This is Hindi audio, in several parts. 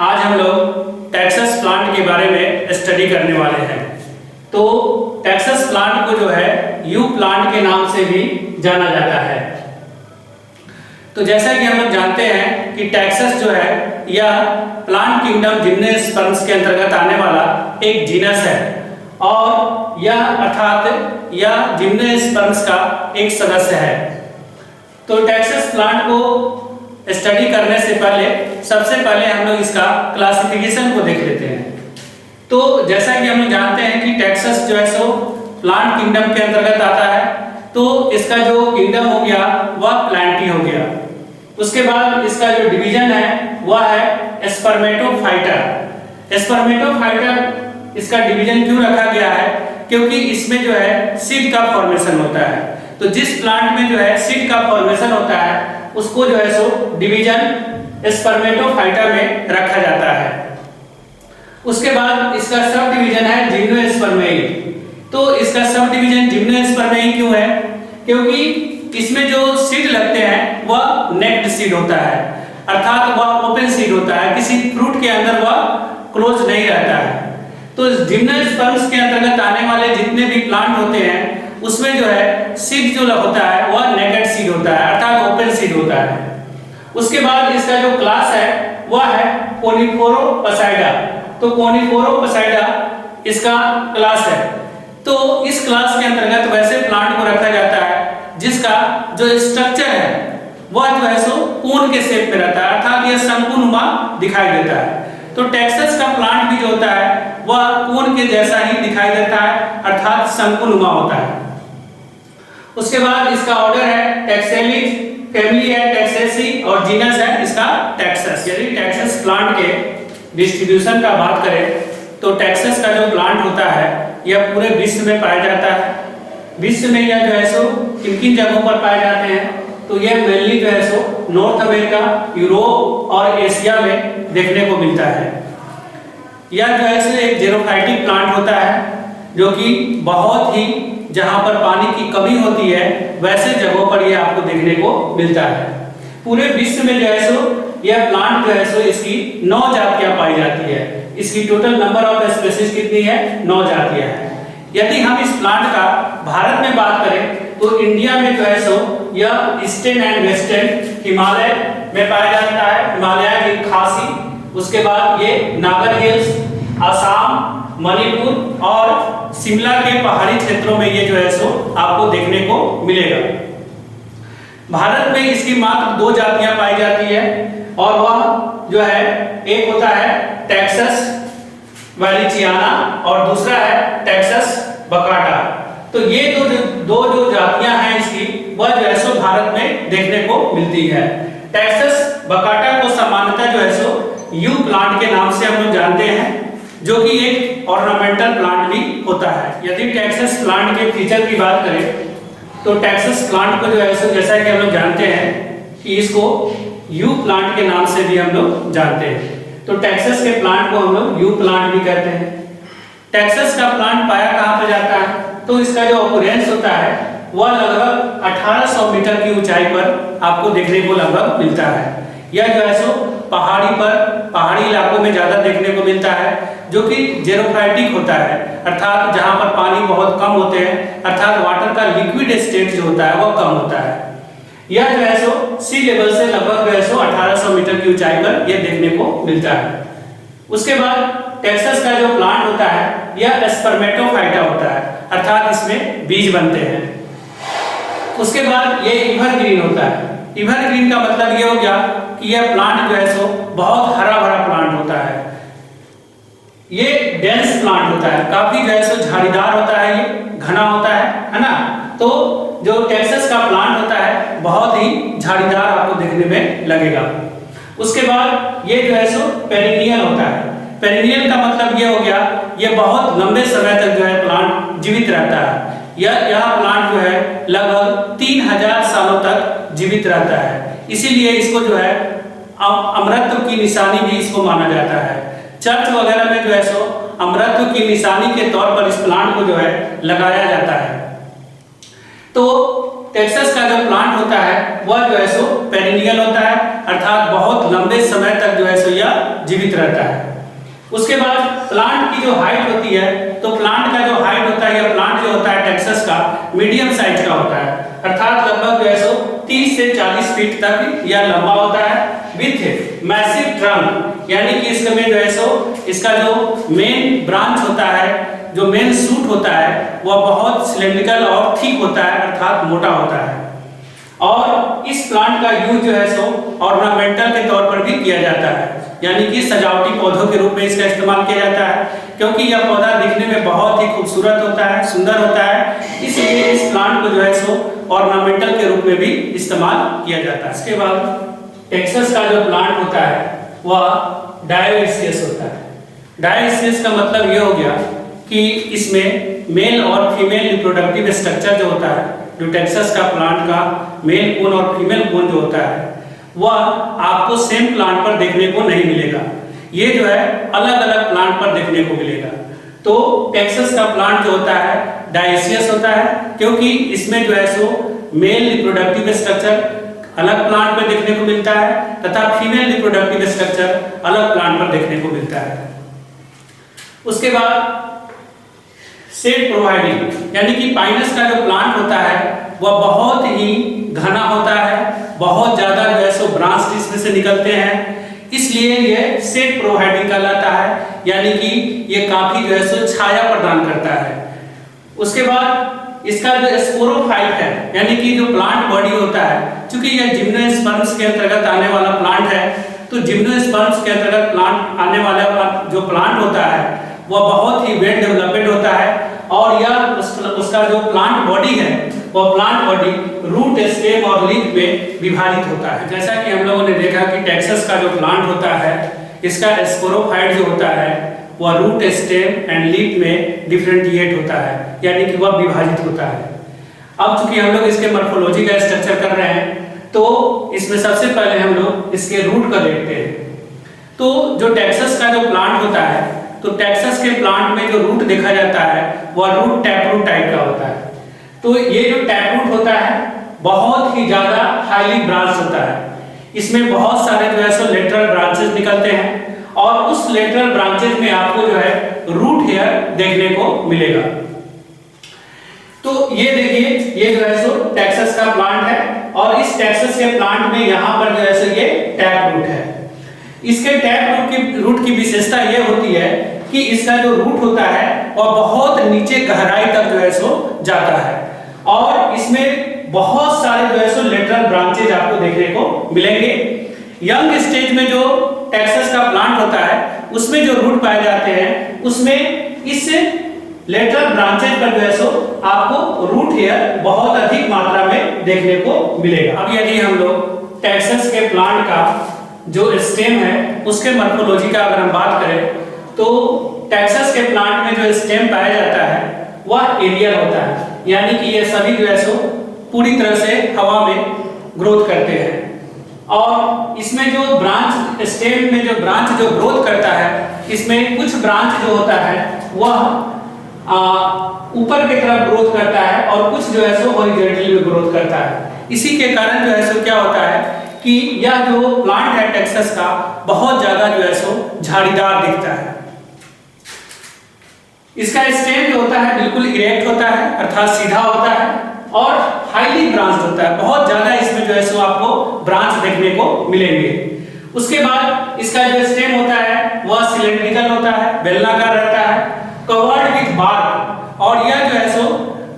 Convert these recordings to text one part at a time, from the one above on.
आज हम लोग टैक्सस प्लांट के बारे में स्टडी करने वाले हैं। तो टैक्सस प्लांट को जो है यू प्लांट के नाम से भी जाना जाता है। तो जैसा कि हम लोग जानते हैं कि टैक्सस जो है यह प्लांट किंगडम जिम्नोस्पर्म्स के अंतर्गत आने वाला एक जीनस है और यह अर्थात यह जिम्नोस्पर्म्स का एक सदस्य है। तो टैक्सस प्लांट को स्टडी करने से पहले सबसे पहले हम लोग इसका क्लासिफिकेशन को देख लेते हैं। तो जैसा कि हम लोग जानते हैं कि टैक्सस जो है सो प्लांट किंगडम के अंतर्गत आता है। तो इसका जो किंगडम हो गया वह प्लांटी हो गया। उसके बाद इसका जो डिवीजन है वह है स्पर्मेटोफाइटा। स्पर्मेटोफाइटा इसका डिवीजन क्यों रखा गया है? क्योंकि इसमें जो है सीड का फॉर्मेशन होता है। तो जिस प्लांट में जो है सीड का फॉर्मेशन होता है उसको जो है सो डिवीजन स्पर्मेटोफाइटा में रखा जाता है। उसके बाद इसका सब डिवीजन है जिम्नोस्पर्मेई। तो इसका सब डिवीजन जिम्नोस्पर्मेई क्यों है? क्योंकि इसमें जो सीड लगते हैं वह नेक्ड सीड होता है, अर्थात वह ओपन सीड होता है, किसी फ्रूट के अंदर वह क्लोज नहीं रहता है। तो जिम्नोस्पर्म्स के अंतर्गत आने वाले जितने भी प्लांट होते हैं उसमें जो है सीड जो होता है वह नेकेड सीड होता है, अर्थात ओपन सीड होता है। उसके बाद इसका जो क्लास है वह है कोनिफोरोपसाइडा। तो कोनिफोरोपसाइडा इसका क्लास है। तो इस क्लास के अंतर्गत वैसे प्लांट को रखा जाता है जिसका जो स्ट्रक्चर है वह जो है सो कोन के शेप में रहता है, अर्थात यह शंकुनुमा दिखाई देता है। तो टैक्सस का प्लांट भी जो होता है वह कोन के जैसा ही दिखाई देता है, अर्थात शंकुनुमा होता है। उसके बाद इसका ऑर्डर है टैक्सेलिज, फैमिली है टैक्सेसी और जीनस है इसका टैक्सस। यदि टैक्सस प्लांट के डिस्ट्रीब्यूशन का बात करें तो टैक्सस का जो प्लांट होता है यह पूरे विश्व में पाया जाता है। विश्व में यह जो है सो किन किन जगहों पर पाए जाते हैं? तो यह मेनली जो है सो नॉर्थ अमेरिका, यूरोप और एशिया में देखने को मिलता है। यह जो है सो एक जेरोफाइटिक प्लांट होता है जो कि बहुत ही जहां पर पानी की कमी होती है वैसे जगहों पर यह आपको देखने को मिलता है। पूरे विश्व में जो है सो यह प्लांट जो है सो इसकी 9 जातियां पाई जाती है। इसकी टोटल नंबर ऑफ स्पीशीज कितनी है? 9 जातियां हैं। यदि हम इस प्लांट का भारत में बात करें तो इंडिया में जो है सो यह ईस्टर्न एंड वेस्टर्न हिमालय में पाया जाता है, हिमालय की खासी। उसके बाद ये नागर हिल्स, असम, मणिपुर और शिमला के पहाड़ी क्षेत्रों में ये जो है सो आपको देखने को मिलेगा। भारत में इसकी मात्र 2 जातियां पाई जाती है और वह जो है एक होता है टैक्सस वैलिचियाना और दूसरा है टैक्सस बकाटा। तो ये दो जो जातियां हैं इसकी वह जो है सो भारत में देखने को मिलती है। टैक्सस बकाटा को सामान्यतः जो है सो यू प्लांट के नाम से हम लोग जानते हैं, जो कि एक ऑर्नामेंटल प्लांट भी होता है। यदि टैक्सस प्लांट के फीचर की बात करें तो टैक्सस प्लांट को जो है सो जैसा कि हम लोग जानते हैं कि इसको यू प्लांट के नाम से भी हम लोग जानते हैं। तो टैक्सस के प्लांट को हम लोग यू प्लांट भी कहते हैं। टैक्सस का प्लांट पाया कहाँ पर जाता है? तो इसका जो ऑकुरेंस होता है वह लगभग 1800 मीटर की ऊंचाई पर आपको देखने को लगभग मिलता है। यह जो है सो पहाड़ी इलाकों में ज्यादा देखने को मिलता है, जो कि जेरोफाइटिक होता है, अर्थात जहां पर पानी बहुत कम होते हैं, अर्थात वाटर का लिक्विड स्टेट जो होता है वह कम होता है। यह जो है सो सी लेवल से लगभग जो है सो 1800 मीटर की ऊंचाई पर यह देखने को मिलता है। उसके बाद टैक्सस का जो प्लांट होता है यह स्पर्मेटोफाइटा होता है, अर्थात इसमें बीज बनते हैं। उसके बाद ये एवरग्रीन होता है। एवरग्रीन का मतलब ये हो गया कि यह प्लांट जो है सो बहुत हरा भरा प्लांट होता है। ये डेंस प्लांट होता है, काफी जो है सो झाड़ीदार होता है, ये घना होता है ना। तो जो टैक्सस का प्लांट होता है बहुत ही झाड़ीदार आपको देखने में लगेगा। उसके बाद ये जो है सो पेरिनियल होता है। पेरिनियल का मतलब ये हो गया ये बहुत लंबे समय तक जो है प्लांट जीवित रहता है। यह प्लांट जो है लगभग 3000 सालों तक जीवित रहता है। इसीलिए इसको जो है अमरत्व की निशानी भी इसको माना जाता है। चर्च वगैरह में जो है सो अमरत्व की निशानी के तौर पर इस प्लांट को जो है लगाया जाता है। तो टेक्सास का जो प्लांट होता है वह जो है सो पेरिनियल होता है, अर्थात बहुत लंबे समय तक जो है सो यह जीवित रहता है। उसके बाद प्लांट की जो हाइट होती है, तो प्लांट का जो हाइट होता है, यह प्लांट जो होता है टेक्सास का मीडियम साइज का होता है, अर्थात लगभग जो है सो 30 से 40 फीट तक यह लंबा होता है। विथ मैसिव ट्रंक, यानी कि इसमें जो है सो इसका जो मेन ब्रांच होता है, जो मेन शूट होता है, वह बहुत सिलेंड्रिकल और थिक होता है, अर्थात मोटा होता है। और इस प्लांट का यूज जो है सो ऑर्नामेंटल के तौर पर भी किया जाता है, यानी कि सजावटी पौधों के रूप में इसका इस्तेमाल किया जाता है, क्योंकि यह पौधा दिखने में बहुत ही खूबसूरत होता है, सुंदर होता है, इसलिए इस प्लांट को जो है सो ऑर्नामेंटल के रूप में भी इस्तेमाल किया जाता है। इसके बाद टेक्सास का जो प्लांट होता है वह डायोइसियस होता है। डायोइसियस का मतलब यह हो गया कि इसमें मेल और फीमेल रिप्रोडक्टिव स्ट्रक्चर जो होता है, जो टेक्सास का प्लांट का मेल कोन और फीमेल कोन जो होता है, वह आपको सेम प्लांट पर देखने को नहीं मिलेगा। ये जो है अलग अलग प्लांट पर देखने को मिलेगा। तो टेक्सास का प्लांट जो होता है डायोइसियस होता है, क्योंकि इसमें जो है सो मेल रिप्रोडक्टिव स्ट्रक्चर अलग प्लांट पर देखने को मिलता है तथा फीमेल रिप्रोडक्टिव स्ट्रक्चर अलग प्लांट पर देखने को मिलता है। उसके बाद शेड प्रोवाइडिंग, यानी कि पाइनस का जो प्लांट होता है वह बहुत ही घना होता है, बहुत ज्यादा जो है सो ब्रांच इसमें से निकलते हैं, इसलिए यह शेड प्रोवाइडिंग कहलाता है, यानी कि यह काफी जो है सो छाया प्रदान करता है। उसके बाद इसका जो स्पोरोफाइट है, यानी कि जो प्लांट बॉडी होता है, क्योंकि यह जिम्नोस्पर्म्स के अंतर्गत आने वाला प्लांट है, तो जिम्नोस्पर्म्स के अंतर्गत प्लांट आने वाला जो प्लांट होता है वह बहुत ही वेल डेवलप्ड होता है, और यह उसका जो प्लांट बॉडी है वह प्लांट बॉडी रूट, स्टेम और लीफ में विभाजित होता है। जैसा कि हम लोगों ने देखा कि टेक्सास का जो प्लांट होता है, इसका स्पोरोफाइट जो होता है वह रूट, स्टेम एंड लीफ में डिफरेंशिएट होता है, यानी कि वह विभाजित होता है। अब चूंकि हम लोग इसके मॉर्फोलॉजी का स्ट्रक्चर कर रहे हैं, तो इसमें सबसे पहले हम लोग इसके रूट का देखते हैं। तो जो टेक्सास का जो प्लांट होता है, तो टेक्सास के प्लांट में जो रूट देखा जाता है वह रूट टैपरूट टाइप का होता है। तो ये जो टैपरूट होता है बहुत ही ज्यादा हाईली ब्रांच होता है, इसमें बहुत सारे जो है सो लेटरल ब्रांचेस निकलते हैं, और उस लेटरल ब्रांचेस में आपको जो है रूट हेयर देखने को मिलेगा। तो ये देखिए, ये जो है सो टेक्सास का प्लांट है, और इस टेक्सास के प्लांट में यहाँ पर जो है सो ये टैप रूट है। इसके टैप रूट की विशेषता ये होती है कि इसका जो रूट होता है वह बहुत नीचे गहराई तक जो है सो जाता है, और इसमें बहुत सारे जो है सो लेटरल ब्रांचेज आपको देखने को मिलेंगे। यंग स्टेज में जो टेक्सास का प्लांट होता है उसमें जो रूट पाए जाते हैं, उसमें इस लेटरल ब्रांचेज पर जो है सो आपको रूट हेयर बहुत अधिक मात्रा में देखने को मिलेगा। अब यदि हम लोग टेक्सास के प्लांट का जो स्टेम है उसके मॉर्फोलॉजी का अगर हम बात करें, तो टेक्सास के प्लांट में जो स्टेम पाया जाता है वह एरियल होता है, यानी कि ये सभी जो है सो पूरी तरह से हवा में ग्रोथ करते हैं, और इसमें जो ब्रांच, स्टेम में जो ब्रांच जो ग्रोथ करता है, इसमें कुछ ब्रांच जो होता है वह ऊपर की तरफ ग्रोथ करता है, और कुछ जो है सो हॉरिजॉन्टली में ग्रोथ करता है। इसी के कारण जो है सो क्या होता है कि यह जो प्लांट है टेक्सास का बहुत ज्यादा जो है सो झाड़ीदार दिखता है। इसका स्टेम जो होता है बिल्कुल इरेक्ट होता है, अर्थात सीधा होता है, और हाईली ब्रांच होता है, बहुत ज्यादा इसमें जो है सो आपको ब्रांच देखने को मिलेंगे। उसके बाद इसका जो स्टेम होता है वह सिलेंड्रिकल होता है, बेलनाकार रहता है, कवर्ड विद बार्क, और यह जो है सो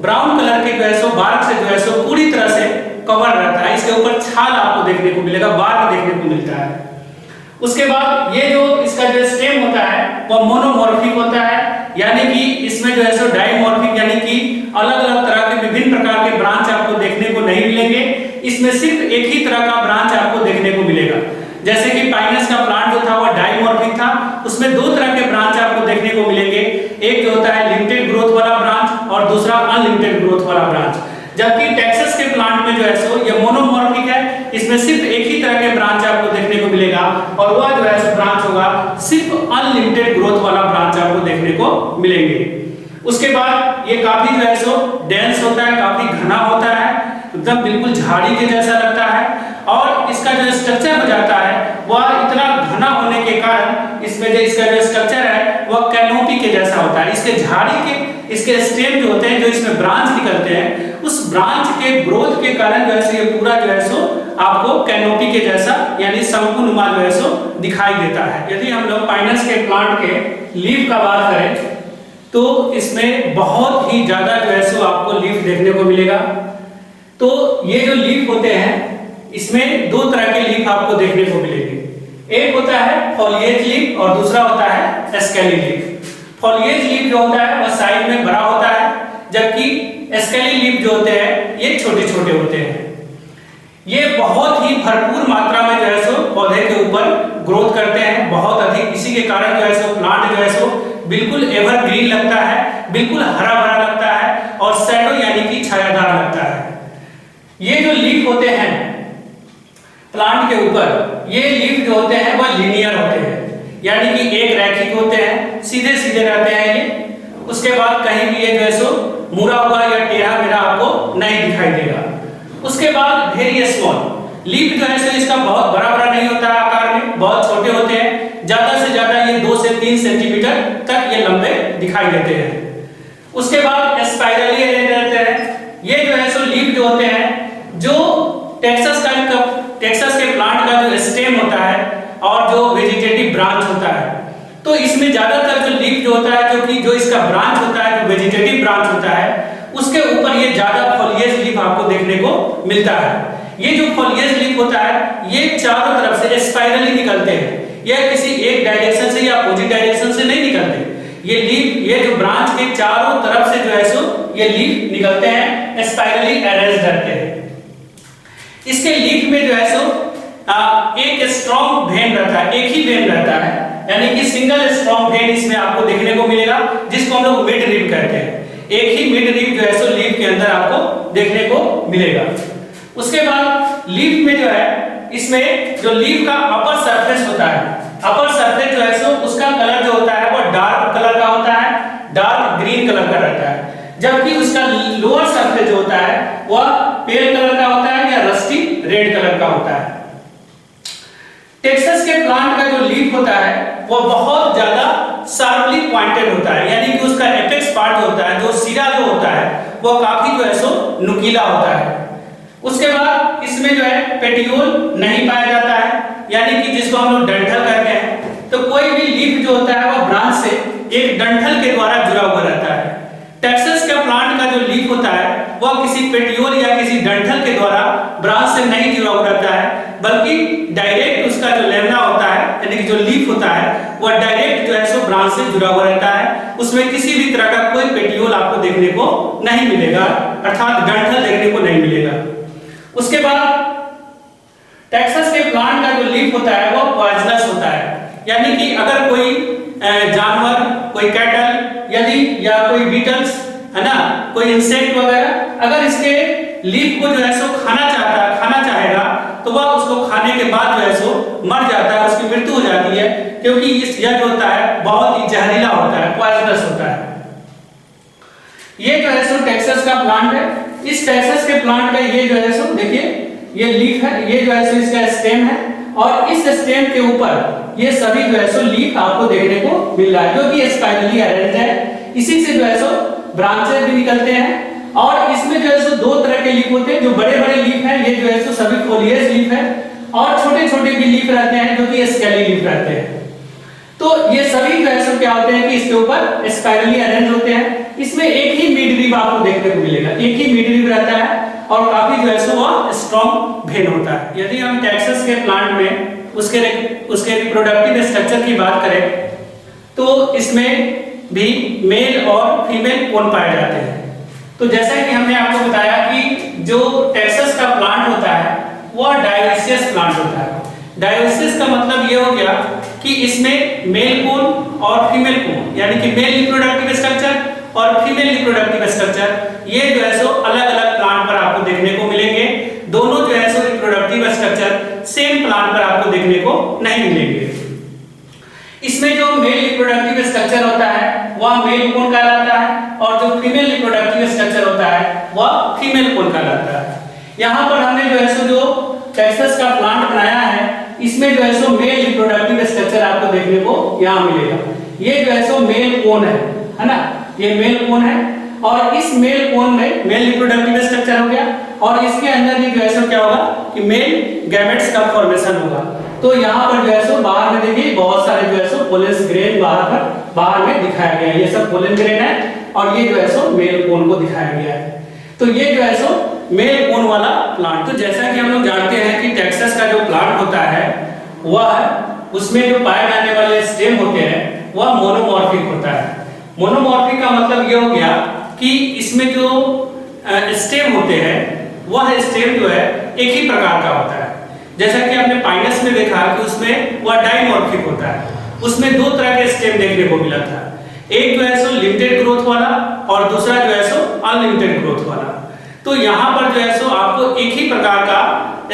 ब्राउन कलर के जो है सो बार्क से जो है सो पूरी तरह से कवर रहता है। इसके ऊपर छाल आपको देखने को मिलेगा, बार्क देखने को मिलता है। उसके बाद ये जो इसका जो स्टेम होता है वह मोनोमॉर्फिक होता है, यानी कि इसमें जो है सो डाइमॉर्फिक, यानी कि अलग अलग तरह के विभिन्न प्रकार के ब्रांच आपको देखने को नहीं मिलेंगे। इसमें सिर्फ एक ही तरह का ब्रांच आपको देखने को मिलेगा। जैसे कि पाइनस का प्लांट जो था वह डाइमॉर्फिक था, उसमें दो तरह के ब्रांच आपको देखने को मिलेंगे, एक जो होता है लिमिटेड ग्रोथ वाला ब्रांच और दूसरा अनलिमिटेड ग्रोथ वाला ब्रांच। जबकि टेक्सास के प्लांट में जो है सो ये मोनोमॉर्फिक है, इसमें सिर्फ एक ही तरह के ब्रांच आपको देखने को मिलेगा, और वह जो है सो ब्रांच होगा सिर्फ अनलिमिटेड ग्रोथ वाला ब्रांच आपको देखने को मिलेंगे। उसके बाद ये काफी जो है सो डेंस होता है, काफी घना होता है, एकदम बिल्कुल झाड़ी के जैसा लगता है, और इसका जो स्ट्रक्चर हो जाता है वह इतना घना होने के कारण इसमें जो इसका जो स्ट्रक्चर है वह कैनोपी के जैसा होता है। इसके झाड़ी के इसके स्टेम जो होते हैं, जो इसमें ब्रांच निकलते हैं, उस ब्रांच के ग्रोथ के कारण जो है ये पूरा जो है सो आपको कैनोपी के जैसा यानी शंकुनुमा जो है सो दिखाई देता है। यदि हम लोग पाइनस के प्लांट के लीफ का बात करें तो इसमें बहुत ही ज्यादा जो है सो आपको लीफ देखने को मिलेगा। तो ये जो लीफ होते हैं इसमें दो तरह के लीफ आपको देखने को मिलेंगे। एक होता है फॉलिएज लीफ और दूसरा होता है स्केली लीफ। फॉलिएज लीफ जो होता है वह साइज में बड़ा होता है, जबकि स्केली लीफ जो होते हैं ये छोटे छोटे होते हैं। ये बहुत ही भरपूर मात्रा में जो है सो पौधे के ऊपर ग्रोथ करते हैं, बहुत अधिक। इसी के कारण जो है सो प्लांट जो है सो बिल्कुल एवरग्रीन लगता है, बिल्कुल हरा भरा लगता है और शैडो यानी कि छायादार लगता है। ये जो लीफ होते हैं प्लांट के ऊपर, ये लीफ जो होते हैं वह लीनियर होते हैं, यानी कि एक रैखिक होते हैं, सीधे सीधे रहते हैं ये। उसके बाद कहीं भी ये जो है सो मुड़ा हुआ या टेढ़ा मेढ़ा आपको नहीं दिखाई देगा। उसके बाद वेरी स्मॉल लीफ जो है सो इसका बहुत बड़ा बड़ा नहीं होता है आकार में, बहुत छोटे होते हैं। ज्यादा से ज्यादा ये 2 से 3 सेंटीमीटर तक ये लंबे दिखाई देते हैं। उसके बाद स्पाइरली अरेंज रहते हैं। ये जो है सो लीफ जो होते हैं, जो टेक्सास के प्लांट का जो स्टेम होता है और जो वेजिटेटिव ब्रांच होता है, तो इसमें ज्यादातर जो लीफ जो होता है, जो इसका ब्रांच होता है, जो वेजिटेटिव ब्रांच होता है, उसके ऊपर ये ज्यादा फॉलिएज लीफ आपको देखने को मिलता है। ये जो फॉलिएज लीफ होता है ये चारों तरफ से स्पाइरली निकलते हैं, यह किसी एक डायरेक्शन से या अपोजिट डायरेक्शन से नहीं निकलते। ये लीफ, ये जो ब्रांच के चारों तरफ से जो है सो ये लीफ निकलते हैं, स्पाइरली अरेंज रहते हैं। इसके लीफ में जो है सो एक स्ट्रॉन्ग वेन रहता है, एक ही वेन रहता है, यानी कि सिंगल स्ट्रॉन्ग वेन इसमें आपको देखने को मिलेगा, जिसको हम लोग मिड रिब कहते हैं। एक ही मिड रिब जो है सो लीफ के अंदर आपको देखने को मिलेगा। उसके बाद लीफ में जो है, इसमें जो लीफ का अपर सरफेस होता है, अपर सरफेस जो है सो उसका कलर जो होता है वो डार्क कलर का होता है, डार्क ग्रीन कलर का रहता है, जबकि उसका लोअर सरफेस जो होता है वह पेल कलर का होता है या रस्टी रेड कलर का होता है। टेक्सास के प्लांट का जो लीफ होता है वो बहुत ज्यादा शार्पली पॉइंटेड होता है, यानी कि उसका एपेक्स पार्ट जो होता है, जो सिरा जो होता है वो काफी जो है सो नुकीला होता है। उसके बाद इसमें जो है पेटियोल नहीं पाया जाता है, यानी कि जिसको हम लोग डंठल कहते हैं। तो कोई भी लीफ जो होता है वो ब्रांच से एक डंठल के द्वारा जुड़ा हुआ रहता है। टेक्सास का प्लांट का जो लीफ होता है वह किसी पेटियोल या किसी डंठल के द्वारा ब्रांच से नहीं जुड़ा हुआ रहता है, बल्कि डायरेक्ट उसका जो लेमना होता है, यानी कि जो लीफ होता है वह डायरेक्ट जो है सो ब्रांच से जुड़ा हुआ रहता है। उसमें किसी भी तरह का कोई पेटियोल आपको देखने को नहीं मिलेगा, अर्थात डंठल देखने को नहीं मिलेगा। उसके बाद टेक्सास के प्लांट का जो लीफ होता है वो पॉइजनस होता है, यानी कि अगर कोई जानवर, कोई कैटल यदि या कोई बीटल्स है ना, कोई इंसेक्ट वगैरह अगर इसके लीफ को जो है सो खाना चाहेगा तो वह उसको खाने के बाद जो है सो मर जाता है, उसकी मृत्यु हो जाती है, क्योंकि यह जो होता है बहुत ही जहरीला होता है, पॉइजनस होता है। ये जो है सो टेक्सास का प्लांट है। इस टेक्सास के प्लांट का ये जो है सो देखिए ये लीफ है, ये जो है सो इसका स्टेम है, और इस स्टेम के ऊपर ये सभी जो है सो लीफ आपको देखने को मिल रहा है, जो कि स्पाइरली अरेंज्ड है। इसी से जो है सो ब्रांचेस भी निकलते हैं, और इसमें जो है सो दो तरह के लीफ होते हैं। जो बड़े बड़े लीफ हैं ये जो है सो सभी फोलिएज लीफ है, और छोटे छोटे भी लीफ रहते हैं जो कि स्केली लीफ रहते हैं। तो ये सभी जो है सो क्या होते हैं कि इसके ऊपर स्पाइरली अरेंज होते हैं। इसमें एक ही मिड रिब आपको देखने को मिलेगा, एक ही मिड रिब रहता है और काफी जो है सो वह स्ट्रॉन्ग वेन होता है। यदि हम टेक्सास के प्लांट में उसके रिप्रोडक्टिव स्ट्रक्चर की बात करें तो इसमें भी मेल और फीमेल पोल पाए जाते हैं। तो जैसा कि हमने आपको बताया कि जो टेक्सास का प्लांट होता है वह डायोसियस प्लांट होता है। डायोसियस का मतलब ये हो गया कि इसमें मेल पोल और फीमेल पोल, यानी कि मेल रिप्रोडक्टिव स्ट्रक्चर और फीमेल रिप्रोडक्टिव स्ट्रक्चर, ये जो है सो अलग अलग प्लांट पर आपको देखने को मिलेंगे। दोनों जो है सो रिप्रोडक्टिव स्ट्रक्चर सेम प्लांट पर आपको देखने को नहीं मिलेंगे। इसमें जो मेल रिप्रोडक्टिव स्ट्रक्चर होता है वह मेल पोल कहलाता है, और जो फीमेल रिप्रोडक्टिव स्ट्रक्चर होता है वह फीमेल पोल कहलाता है। यहाँ पर हमने जो है सो जो टैक्सस का प्लांट बनाया है, इसमें जो है सो मेल रिप्रोडक्टिव स्ट्रक्चर आपको देखने को यहाँ मिलेगा। ये जो है सो मेल कोन है ना, ये मेल कोन है, और इस मेल कोन में मेल रिप्रोडक्टिव स्ट्रक्चर हो गया, और इसके अंदर भी जो है सो क्या होगा कि मेल गैमेट्स का फॉर्मेशन होगा। तो यहाँ पर जो है सो बाहर में देखिए बहुत सारे जो है सो पोलन ग्रेन बाहर में दिखाया गया है, ये सब पोलन ग्रेन है, और ये जो है सो मेल कोन को दिखाया गया है। तो ये जो है सो मेल कोन वाला प्लांट। तो जैसा कि हम लोग जानते हैं कि टैक्सस का जो प्लांट होता है वह उसमें जो पाए जाने वाले स्टेम होते हैं वह मोनोमॉर्फिक होता है। मोनोमॉर्फिक का मतलब ये हो गया कि इसमें जो स्टेम होते हैं वह स्टेम जो है एक ही प्रकार का होता है। जैसा कि आपने पाइनस में देखा कि उसमें वह डाइमॉर्फिक होता है, उसमें दो तरह के स्टेम देखने को मिला था, एक जो है सो लिमिटेड ग्रोथ वाला और दूसरा जो है सो अनलिमिटेड ग्रोथ वाला। तो यहाँ पर जो है सो आपको एक ही प्रकार का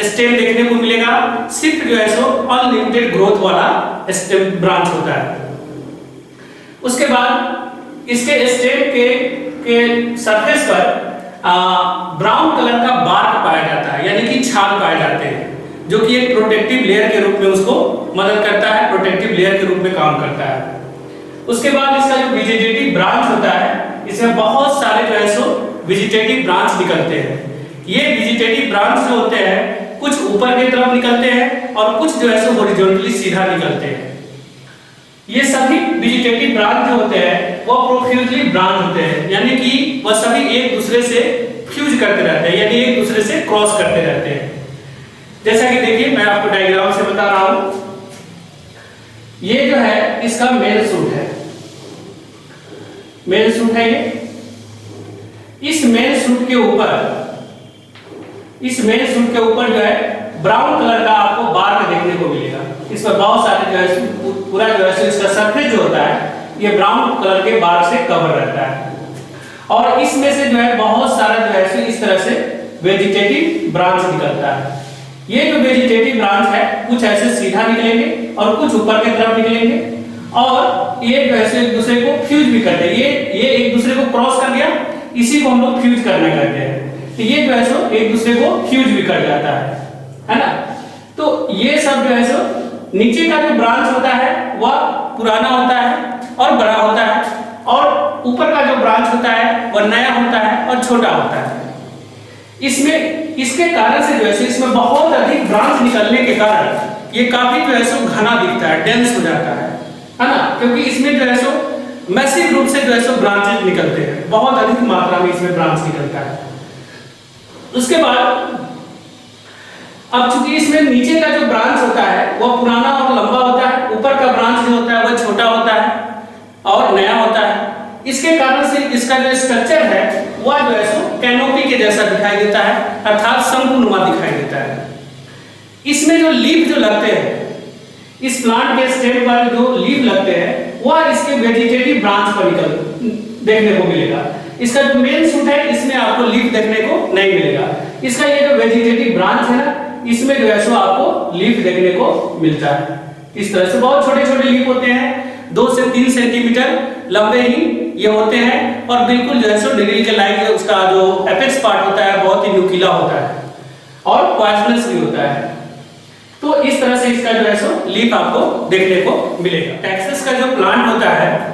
स्टेम देखने को मिलेगा, सिर्फ जो है सो अनलिमिटेड ग्रोथ वाला स्टेम ब्रांच होता है। उसके बाद इसके स्टेम के सरफेस पर ब्राउन कलर का बार्क पाया जाता है, यानी कि छाल पाए जाते हैं, जो कि एक प्रोटेक्टिव लेयर के रूप में उसको मदद करता है, प्रोटेक्टिव लेयर के रूप में काम करता है। उसके बाद इसका जो वेजिटेटिव ब्रांच होता है, इसमें बहुत सारे जो है सो वेजिटेटिव ब्रांच निकलते हैं। ये वेजिटेटिव ब्रांच जो होते हैं कुछ ऊपर की तरफ निकलते हैं और कुछ जो है सो हॉरिजॉन्टली सीधा निकलते हैं। ये सभी वेजिटेटिव ब्रांच जो होते हैं वो प्रोफ्यूजली ब्रांच होते हैं, यानी कि वह सभी एक दूसरे से फ्यूज करते रहते हैं, यानी एक दूसरे से क्रॉस करते रहते हैं। जैसा कि देखिए मैं आपको डायग्राम से बता रहा हूं, ये जो है इसका मेल सूट है, मेल सूट है ये। इस मेल सूट के ऊपर जो है ब्राउन कलर का आपको बार्क देखने को मिलेगा। इस पर बहुत सारे जो है पूरा जो है इसका सरफेस जो होता है ये ब्राउन कलर के बार्क से कवर रहता है, और इसमें से जो है बहुत सारा जो है इस तरह से वेजिटेटिव ब्रांच निकलता है। ये जो वेजिटेटिव ब्रांच है कुछ ऐसे सीधा निकलेंगे और कुछ ऊपर की तरफ निकलेंगे, और ये जो है एक दूसरे को फ्यूज भी करते हैं। ये एक दूसरे को क्रॉस कर दिया, इसी को हम लोग फ्यूज करना कहते हैं। तो ये जो है सो एक दूसरे को फ्यूज भी कर जाता है ना। तो ये सब जो है सो नीचे का जो ब्रांच होता है वह पुराना होता है और बड़ा होता है, और ऊपर का जो ब्रांच होता है वह नया होता है और छोटा होता है। इसमें इसके कारण से जो है इसमें बहुत अधिक ब्रांच निकलने के कारण ये काफी जो है सो घना दिखता है, डेंस हो जाता है ना, क्योंकि इसमें जो है सो मैसिव रूप से जो है सो ब्रांचेज निकलते हैं, बहुत अधिक मात्रा में इसमें ब्रांच निकलता है। उसके बाद अब चूंकि इसमें नीचे का जो ब्रांच होता है वह पुराना और लंबा होता है, ऊपर का ब्रांच जो होता है वह छोटा होता है और नया होता है। इसके कारण से इसका जो स्ट्रक्चर है वह जो है सो कैनोपी के जैसा दिखाई देता है, अर्थात शंकुनुमा दिखाई देता है। इसमें जो लीफ जो लगते हैं, इस प्लांट के स्टेम पर जो लीफ लगते हैं वह इसके वेजिटेटिव ब्रांच पर देखने को मिलेगा। इसका जो मेन सूट है इसमें आपको लीफ देखने को नहीं मिलेगा। इसका ये जो वेजिटेटिव ब्रांच है ना, इसमें जो है सो आपको लीफ देखने को मिलता है। इस तरह से बहुत छोटे छोटे लीफ होते हैं, 2 से 3 सेंटीमीटर लंबे ही ये होते हैं, और बिल्कुल जो है सो डिग्री के लाइक उसका जो एपेक्स पार्ट होता है बहुत ही नुकीला होता है और पॉइजनस भी होता है। तो इस तरह से इसका जो है सो लीफ आपको देखने को मिलेगा। टैक्सस का जो प्लांट होता है,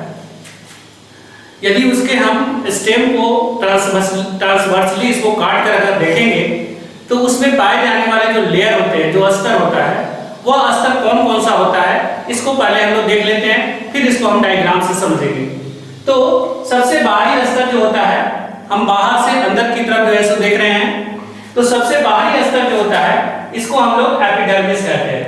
यदि उसके हम स्टेम को ट्रांसवर्सली इसको काट कर अगर देखेंगे तो उसमें पाए जाने वाले जो लेयर होते हैं, जो अस्तर होता है, वह अस्तर कौन कौन सा होता है इसको पहले हम लोग देख लेते हैं, फिर इसको हम डायग्राम से समझेंगे। तो सबसे बाहरी अस्तर जो होता है, हम बाहर से अंदर की तरफ जो है सो देख रहे हैं, तो सबसे बाहरी अस्तर जो होता है इसको हम लोग एपिडर्मिस कहते हैं।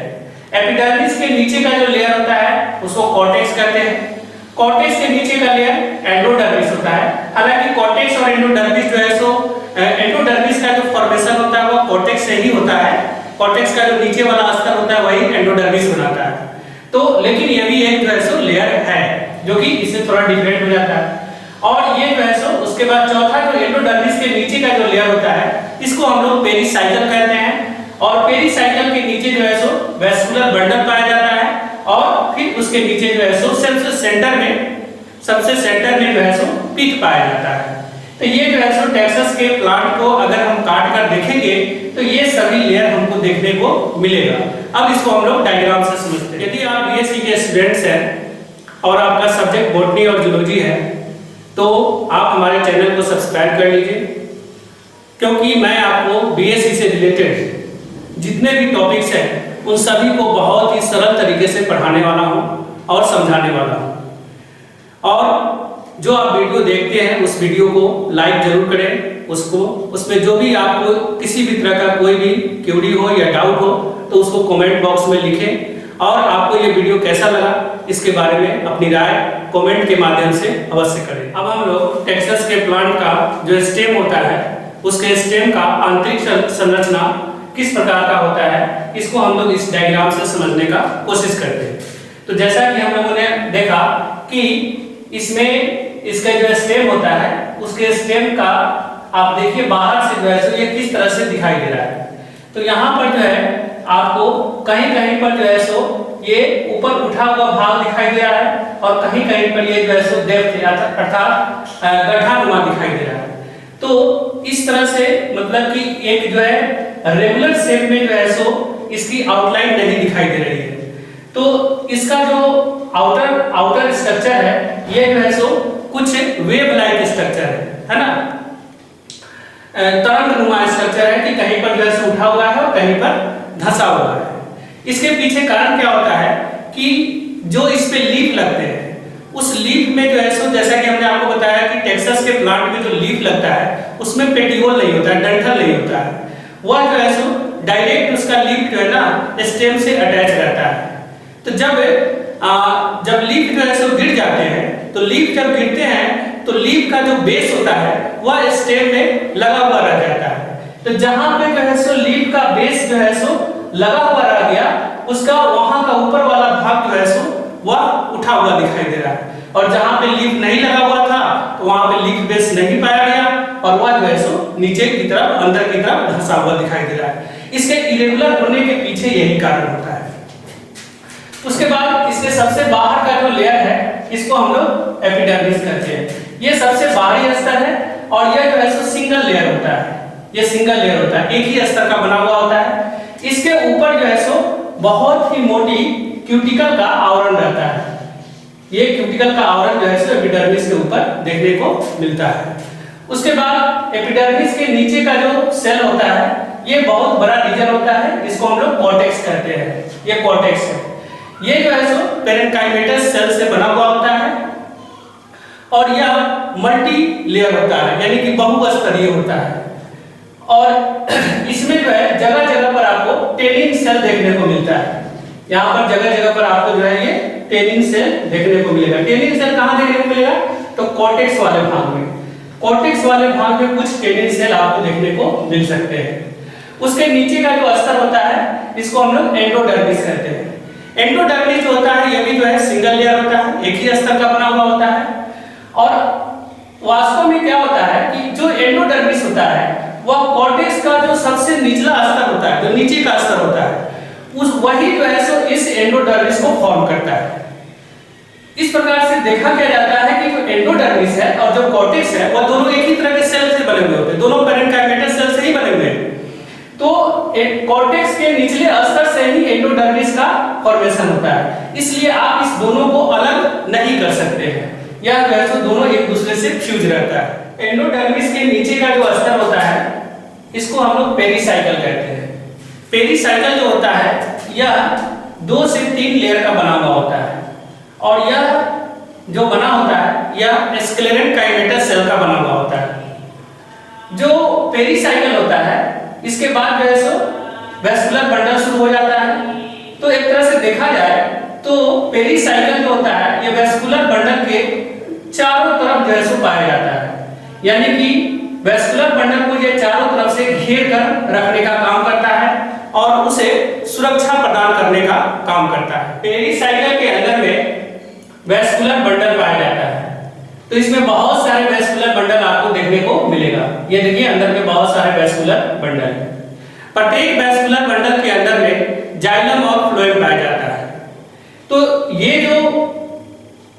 एपिडर्मिस के नीचे का जो लेयर होता है उसको कॉर्टेक्स कहते हैं। कॉर्टेक्स के नीचे का लेयर एंडोडर्मिस होता है। हालांकि कॉर्टेक्स और एंडोडर्मिस जो है सो एंडोडर्मिस का जो फॉर्मेशन होता है वो कॉर्टेक्स से ही होता है। कॉर्टेक्स का जो नीचे वाला अस्तर होता है वही एंडोडर्मिस बनाता है। तो लेकिन ये भी एक जो है सो लेयर है जो कि इससे थोड़ा डिफरेंट हो जाता है। और ये जो है सो उसके बाद चौथा जो एंडोडर्मिस के नीचे का जो लेयर होता है इसको हम लोग पेरिसाइकल कहते हैं, और पेरिसाइकल के नीचे जो है सो वेस्कुलर बंडल पाया जाता है, और फिर उसके नीचे जो है सो सबसे सेंटर में जो है सो पिथ पाया जाता है। तो ये जो है सो टेक्सस के प्लांट को अगर हम काट कर देखेंगे तो ये सभी लेयर हमको देखने को मिलेगा। अब इसको हम लोग डायग्राम से समझते हैं। यदि आप बीएससी के स्टूडेंट्स हैं और आपका सब्जेक्ट बॉटनी और जूलॉजी है तो आप हमारे चैनल को सब्सक्राइब कर लीजिए, क्योंकि मैं आपको बीएससी से रिलेटेड जितने भी टॉपिक्स हैं उन सभी को बहुत ही सरल तरीके से पढ़ाने वाला हूं और समझाने वाला हूं। और जो आप वीडियो देखते हैं उस वीडियो को लाइक जरूर करें, उसमें जो भी आपको किसी भी तरह का कोई भी क्वेरी हो या डाउट हो तो उसको कमेंट बॉक्स में लिखें। और आपको ये वीडियो कैसा लगा इसके बारे में अपनी राय कमेंट के माध्यम से अवश्य करें। अब हम लोग टेक्सस के प्लांट का जो स्टेम होता है उसके स्टेम का आंतरिक संरचना किस प्रकार का होता है इसको हम लोग इस डायग्राम से समझने का कोशिश करते हैं। तो जैसा कि हम लोगों ने देखा कि इसमें इसका जो स्टेम होता है उसके स्टेम का आप देखिए बाहर से जो है ये किस तरह से दिखाई दे रहा है। तो यहाँ पर जो है आपको कहीं कहीं पर जो है सो ये ऊपर उठा हुआ भाग दिखाई दे रहा है और कहीं कहीं पर ये जो है सो डेप्थ अर्थात गड्ढानुमा दिखाई दे रहा है। तो इस तरह से मतलब कि एक जो है रेगुलर शेप में जो है सो इसकी आउटलाइन नहीं दिखाई दे रही है। तो इसका जो आउटर स्ट्रक्चर है ये जो है सो कुछ वेव लाइक स्ट्रक्चर है ना, तरंगनुमा स्ट्रक्चर है कि कहीं पर जो है उठा हुआ है और कहीं पर धंसा हुआ है। इसके पीछे कारण क्या होता है कि जो इस पे लीफ लगते हैं उस लीफ में जो है सो जैसा कि हमने आपको बताया कि टेक्सास के प्लांट में जो लीफ लगता है उसमें पेटियोल नहीं होता है, डंठल नहीं होता है, वह जो है सो डायरेक्ट उसका लीफ जो है ना स्टेम से अटैच रहता है। तो जब लीफ जो है सो गिर जाते हैं तो लीफ जब गिरते हैं तो लीफ का जो बेस होता है वह स्टेम में लगा हुआ रह जाता है। तो जहां पे जो है सो लीफ का बेस जो है सो लगा हुआ रह गया उसका वहां का ऊपर वाला भाग जो है सो वह उठा हुआ दिखाई दे रहा है, और जहां पे लीफ नहीं लगा हुआ था तो वहां पे लीफ बेस नहीं पाया गया और वह जो है सो नीचे की तरफ अंदर की तरफ धंसा हुआ दिखाई दे रहा है। इसके इरेगुलर होने के पीछे यही कारण होता है। उसके बाद इसके सबसे बाहर का जो लेयर है इसको हम लोग एपिडर्मिस कहते हैं। ये सबसे बाहरी स्तर है और यह जो है सो सिंगल लेयर होता है, ये सिंगल लेयर होता है, एक ही स्तर का बना हुआ होता है। इसके ऊपर जो है सो बहुत ही मोटी क्यूटिकल का आवरण रहता है। ये क्यूटिकल का आवरण जो है सो एपिडर्मिस के ऊपर देखने को मिलता है। उसके बाद एपिडर्मिस के नीचे का जो सेल होता है ये बहुत बड़ा रीजन होता है, इसको हम लोग कॉर्टेक्स कहते हैं। ये कॉर्टेक्स है, ये जो है सो पेरेन्काइमेटस सेल से बना हुआ होता है और यह मल्टी लेयर होता है यानी कि बहुस्तरीय होता है। और इसमें जो है जगह जगह पर आपको टेनिन सेल देखने को मिलता है। यहाँ पर जगह जगह पर आपको जो है ये टेनिन सेल देखने को मिलेगा। टेनिन सेल कहाँ देखने को मिलेगा तो कॉर्टेक्स वाले भाग में, कॉर्टेक्स वाले भाग में कुछ टेनिन सेल आपको देखने को मिल सकते हैं। उसके नीचे का जो स्तर होता है इसको हम लोग एंडोडर्मिस कहते हैं। एंडोडर्मिस जो होता है ये भी जो है सिंगल लेयर होता है, एक ही स्तर का बना हुआ होता है। और वास्तव में क्या होता है कि जो एंडोडर्मिस होता है वह कॉर्टेक्स का जो सबसे निचला स्तर होता है, जो नीचे का स्तर होता है, उस वही जो है सो इस एंडोडर्मिस को फॉर्म करता है। इस प्रकार से देखा क्या जाता है कि जो एंडोडर्मिस है और जो कॉर्टेक्स है वह दोनों एक ही तरह के सेल से बने हुए होते हैं, दोनों पेरेन्काइमेटस सेल से ही बने हुए हैं। तो कॉर्टेक्स के निचले स्तर से ही एंडोडर्मिस का फॉर्मेशन होता है, इसलिए आप इस दोनों को अलग नहीं कर सकते हैं। यह जो है सो दोनों एक दूसरे से फ्यूज रहता है। एंडोडर्मिस के नीचे का जो स्तर होता है इसको हम लोग पेरिसाइकल कहते हैं। पेरिसाइकल जो होता है यह 2 से 3 लेयर का बना हुआ होता है और यह जो बना होता है यह स्क्लेरेंट काइमेटस सेल का बना हुआ होता है। जो पेरिसाइकल होता है इसके बाद जो है सो वेस्कुलर बंडल शुरू हो जाता है। तो एक तरह से देखा जाए तो पेरिसाइकल जो होता है ये वेस्कुलर बंडल के चारों तरफ जो है सो पाया जाता है, यानी कि वेस्कुलर बंडल को ये चारों तरफ से घेर कर रखने का काम करता है और उसे सुरक्षा प्रदान करने का काम करता है। पेरिसाइकल के अंदर में वेस्कुलर बंडल पाया जाता है। तो इसमें बहुत सारे वेस्कुलर बंडल आपको देखने को मिलेगा। ये देखिए अंदर में बहुत सारे वेस्कुलर बंडल है। प्रत्येक वेस्कुलर बंडल के अंदर में जाइलम और फ्लोएम पाया जाता है। तो ये जो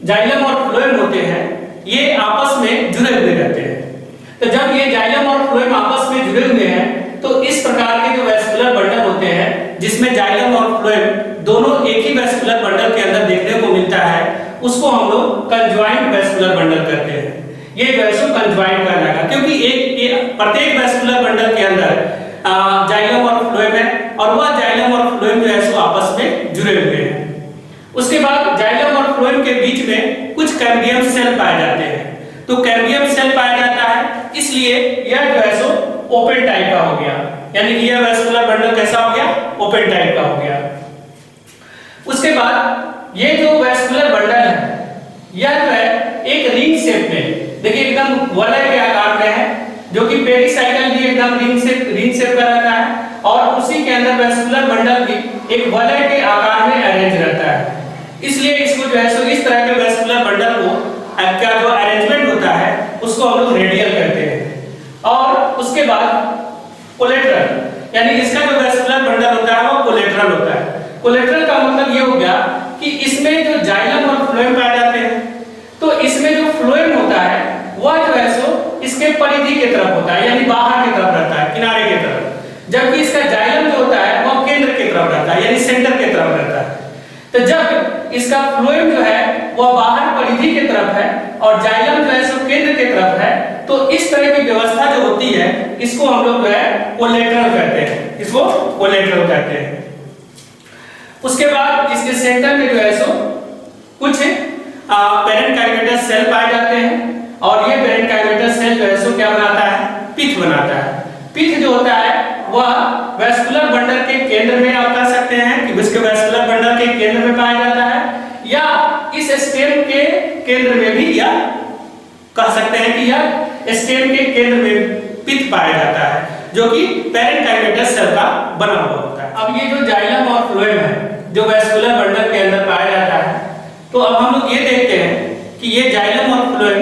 जाइलम और फ्लोएम होते हैं ये आपस में जुड़े हुए रहते हैं। तो जब ये जाइलम और फ्लोएम आपस में जुड़े हुए हैं तो इस प्रकार के जो वैस्कुलर बंडल होते हैं जिसमें जाइलम और फ्लोएम दोनों एक ही वैस्कुलर बंडल के अंदर देखने को मिलता है, उसको हम लोग कंजॉइंट वैस्कुलर बंडल कहते हैं। ये वैसो कंजॉइंट कहलाएगा क्योंकि एक प्रत्येक वैस्कुलर बंडल के अंदर जाइलम और फ्लोएम है और वह जाइलम और फ्लोएम जो है सो आपस में जुड़े हुए हैं। उसके बाद जाइलम और फ्लोएम के बीच में कुछ कैम्बियम सेल पाए जाते हैं। तो कैम्बियम सेल पाया जाता है, इसलिए यह जो है सो ओपन टाइप का हो गया, यानी कि यह वैस्कुलर बंडल कैसा हो गया, ओपन टाइप का हो गया। उसके बाद ये जो वैस्कुलर बंडल है यह जो है एक रिंग शेप में, देखिए एकदम वलय के आकार में है, जो कि पेरिसाइकल भी एकदम रिंग शेप का रहता है और उसी के अंदर वैस्कुलर बंडल भी एक वलय के आकार में अरेंज रहता है। इसलिए इसको जो है सो इस तरह के वैस्कुलर बंडल को का जो अरेंजमेंट होता है उसको हम लोग रेडियल कहते हैं। और उसके बाद कोलेटरल, यानी इसका जो वैस्कुलर बंडल होता है वो कोलेटरल होता है। कोलेटरल का मतलब ये हो गया कि इसमें जो जाइलम और फ्लोएम पाए जाते हैं, तो इसमें जो फ्लोएम होता है वह जो है सो इसके परिधि की तरफ होता है, यानी बाहर की तरफ रहता है, किनारे की तरफ, जबकि इसका जाइलम जो होता है वह केंद्र की तरफ रहता है, यानी सेंटर की तरफ रहता है। तो जब इसका फ्लोएम जो है वह बाहर परिधि की तरफ है और जाइलम जो है सो केंद्र की तरफ है, तो इस तरह की व्यवस्था जो होती है इसको हम लोग जो है कोलेटरल कहते हैं, इसको कोलेटरल कहते हैं। उसके बाद इसके सेंटर में जो है सो कुछ पेरेन्काइमेटस सेल पाए जाते हैं और ये पेरेन्काइमेटस सेल जो है सो क्या बनाता है, पिथ बनाता है। पिथ जो होता है वह वैस्कुलर बंडल के केंद्र में आप कह सकते हैं कि उसके वैस्कुलर बंडल के केंद्र में पाया जाता है, या इस स्टेम के केंद्र में भी, या कह सकते हैं कि यह स्टेम के केंद्र में पिथ पाया जाता है, जो कि पेरेन्काइमेटस सेल का बना हुआ होता है। अब ये जो जाइलम और फ्लोएम है जो वैस्कुलर बंडल के अंदर पाया जाता है, तो अब हम लोग ये देखते हैं कि ये जाइलम और फ्लोएम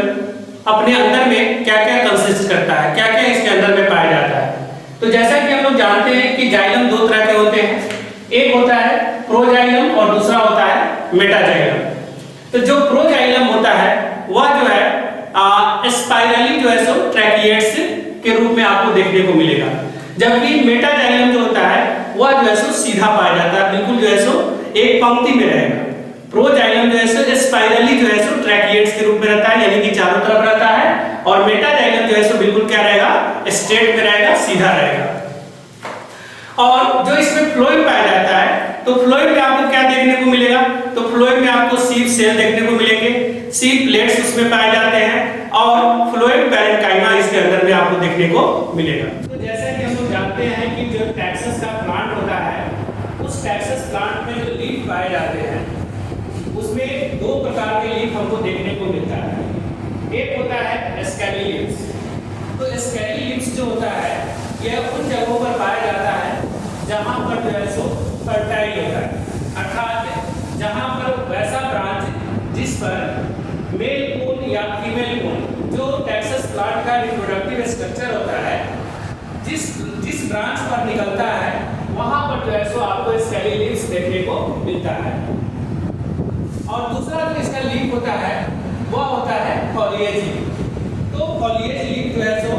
अपने अंदर में क्या-क्या कंसिस्ट करता है, क्या-क्या इसके अंदर में पाया जाता है। तो जैसा कि हम लोग जानते हैं कि जाइलम दो तरह के होते हैं, एक होता है प्रोजाइलम और दूसरा होता है मेटाजाइलम। तो जो प्रोजाइलम होता है वह जो है स्पाइरली जो है सो ट्रैकिएट्स के रूप में आपको देखने को मिलेगा, जबकि मेटाजाइलम जो होता है वह जो है सो सीधा पाया जाता है, बिल्कुल जो है सो एक पंक्ति में रहेगा। प्रोजाइलम जो है सो स्पाइरली जो है सो ट्रैकिएट्स के रूप में रहता है, यानी कि चारों तरफ रहता है, और मेटाजाइलम जो है सो बिल्कुल क्या रहेगा, स्ट्रेट में रहेगा, सीधा रहेगा। और जो इसमें फ्लोएम पाया जाता है, तो फ्लोएम में आपको क्या देखने को मिलेगा, तो फ्लोएम में आपको सीप सेल देखने को मिलेंगे, सीप प्लेट्स उसमें पाए जाते हैं और फ्लोएम पैरेन्काइमा इसके अंदर में आपको देखने को मिलेगा। तो जैसा कि हम लोग जानते हैं कि जो टैक्सस का प्लांट होता है, उस टैक्सस प्लांट में जो लीफ पाए जाते हैं उसमें दो प्रकार के लीफ हमको देखने को मिलता है। एक होता है स्कैली लीव्स। तो स्कैली लीव्स जो होता है यह उन जगहों पर पाया जाता है जहां पर जो है सो फर्टाइल होता है, अर्थात जहां पर वैसा ब्रांच जिस पर मेल कोन या फीमेल कोन, जो टैक्सस प्लांट का रिप्रोडक्टिव स्ट्रक्चर होता है, जिस ब्रांच पर निकलता है वहां पर जो है सो आपको स्कैली लीव्स देखने को मिलता है। और दूसरा जो इसका लीफ होता है वह होता है फॉलिएज लीफ। तो फॉलिएज लीफ जो है सो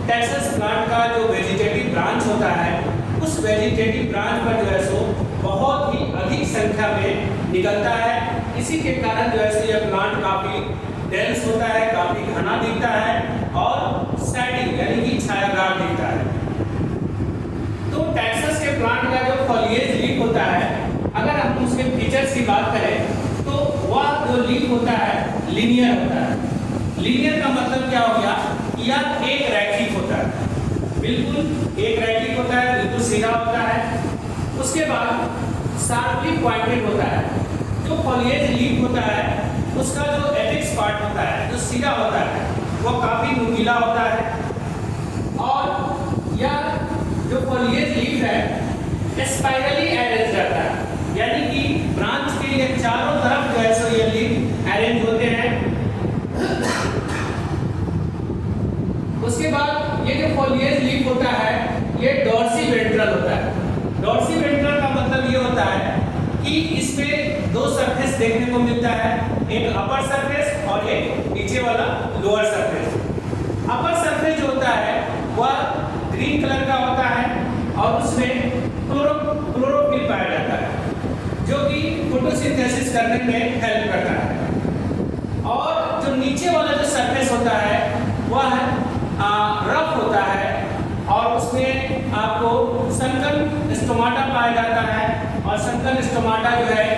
टैक्सस प्लांट का जो वेजिटेटिव ब्रांच होता है, उस वेजिटेटिव ब्रांच पर जो है सो बहुत ही अधिक संख्या में निकलता है। इसी के कारण जो है सो यह प्लांट काफी डेंस होता है, काफी घना दिखता है और सैटिंग यानी कि छायादार दिखता है। तो टैक्सस के प्लांट का जो फॉलिएज लीफ होता है, अगर हम उसके फीचर्स की बात करें तो वह जो लीफ होता है लीनियर होता है। लीनियर का मतलब क्या हो गया, यह एक रैखिक होता है, बिल्कुल एक रैखिक होता है, बिल्कुल सीधा होता है। उसके बाद शार्पली पॉइंटेड होता है। जो फॉलिएज लीफ होता है उसका जो एपेक्स पार्ट होता है, जो सीधा होता है, वह काफी नुकीला होता है। और यह जो फॉलिएज लीफ है स्पाइरली अरेंज रहता है, यानी कि ब्रांच के ये चारों तरफ जो है सो ये लीफ अरेंज होते हैं। उसके बाद ये जो फॉलिएज लीफ होता है ये डॉर्सी वेंट्रल होता है। डॉर्सी वेंट्रल का मतलब ये होता है कि इसमें दो सरफेस देखने को मिलता है, एक अपर सरफेस और एक नीचे वाला lower surface. Upper surface surface जो होता है वह ग्रीन कलर का होता है और उसमें क्लोरोफिल पाया जाता है जो कि फोटोसिंथेसिस करने में हेल्प करता है। और जो नीचे वाला जो सरफेस होता है वह रफ होता है और उसमें आपको संकन स्टोमाटा पाया जाता है और संकन स्टोमाटा जो है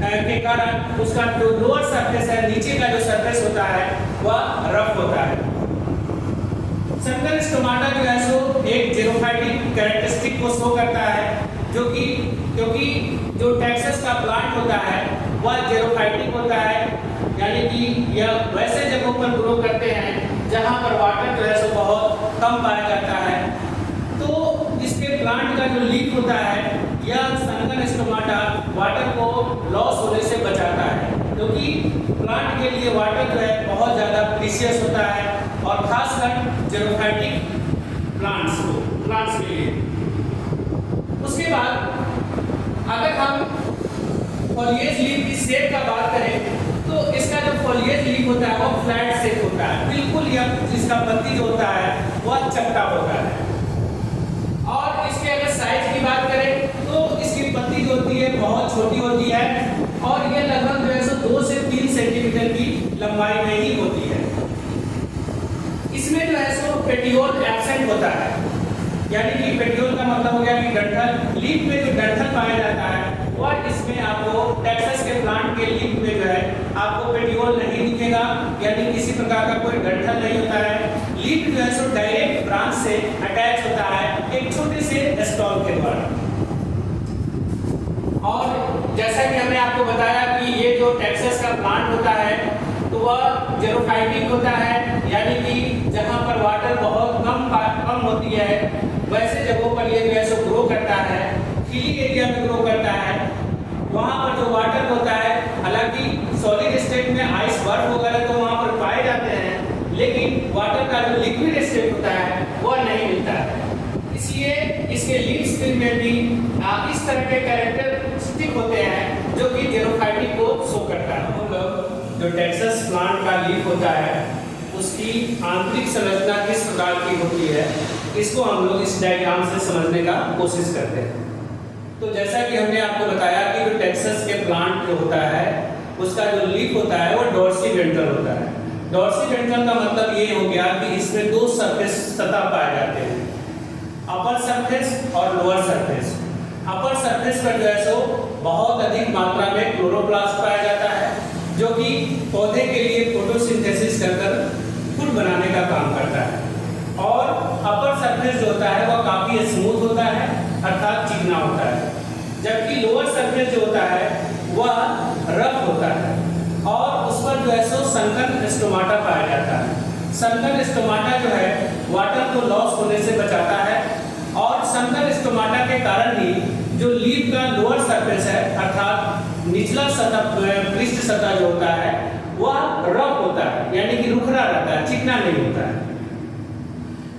के कारण उसका जो लोअर सरफेस है, नीचे का जो सरफेस होता है वह रफ होता है। संकन स्टोमाटा जो है सो एक जेरोफाइटिक कैरेक्टरिस्टिक को शो करता है जो कि क्योंकि जो टेक्सास का प्लांट होता है वह जेरोफाइटिक होता है, यानी कि यह वैसे जगहों पर ग्रो करते हैं जहां पर वाटर जो है सो बहुत कम पाया जाता है। तो इसके प्लांट का जो लीफ होता है यह संकन स्टोमाटा वाटर को लॉस होने से बचाता है क्योंकि प्लांट के लिए वाटर जो है बहुत ज़्यादा प्रीशियस होता है और खासकर जेरोफाइटिक प्लांट्स के लिए। उसके बाद अगर हम फॉलिएज लीफ की शेप का बात करें तो इसका जो फॉलिएज लीफ होता है वो फ्लैट शेप होता है, बिल्कुल यह इसका पत्ती जो होता है वह चपटा होता है। और इसके अगर साइज की बात करें तो इसकी पत्ती जो होती है बहुत छोटी होती है और यह लगभग जो है सो 2 से 3 सेंटीमीटर की लंबाई में ही होती है। इसमें जो है सो पेटियोल एब्सेंट होता है, यानी कि पेटियोल का मतलब हो गया कि डंठल। लीफ में जो डंठल पाया जाता है वह इसमें आपको टेक्सास के प्लांट के लीफ में जो है आपको पेटियोल नहीं दिखेगा, यानी किसी प्रकार का कोई डंठल नहीं होता है। लीफ जो है सो डायरेक्ट ब्रांच से अटैच होता है एक छोटे से स्टॉल के द्वारा। और जैसा कि हमने आपको बताया कि ये जो टेक्सास का प्लांट होता है तो वह जेरोफाइटिक होता है, यानी कि जहां पर वाटर बहुत कम होती है वैसे जगहों पर ये जो है सो ग्रो करता है। हिली एरिया में ग्रो करता है, वहां पर जो वाटर होता है, हालांकि सॉलिड स्टेट में आइस बर्फ वगैरह तो वहां पर पाए जाते हैं लेकिन वाटर का जो लिक्विड स्टेट होता है वह नहीं मिलता है। इसलिए इसके लीव्स में भी इस तरह के कैरेक्टरिस्टिक होते हैं जो कि जेरोफाइटिक को शो करता है। हम लोग जो टेक्सास प्लांट का लीफ होता है उसकी आंतरिक संरचना किस प्रकार की होती है इसको हम लोग इस डायग्राम से समझने का कोशिश करते हैं। तो जैसा कि हमने आपको बताया कि जो टेक्सास के प्लांट जो होता है उसका जो लीफ होता है वो डॉर्सीवेंट्रल होता है। डॉर्सीवेंट्रल का मतलब ये हो गया कि इसमें 2 सरफेस सतह पाए जाते हैं, अपर सरफेस और लोअर सरफेस। अपर सरफेस पर जो है सो बहुत अधिक मात्रा में क्लोरोप्लास्ट पाया जाता है जो कि पौधे के लिए फोटोसिंथेसिस कर फूड बनाने का काम करता है। और अपर सरफेस जो होता है वह काफ़ी स्मूथ होता है अर्थात चिकना होता है, जबकि लोअर सरफेस जो होता है वह रफ होता है और उस पर जो है सो संकन स्टोमाटा पाया जाता है। संकन स्टोमाटा जो है वाटर को लॉस होने से बचाता है और संकन स्टोमाटा के कारण ही जो लीफ का लोअर सरफेस है अर्थात निचला सतह पृष्ठ सतह जो होता है वह रफ होता है, यानी कि रुखरा रहता है, चिकना नहीं होता है।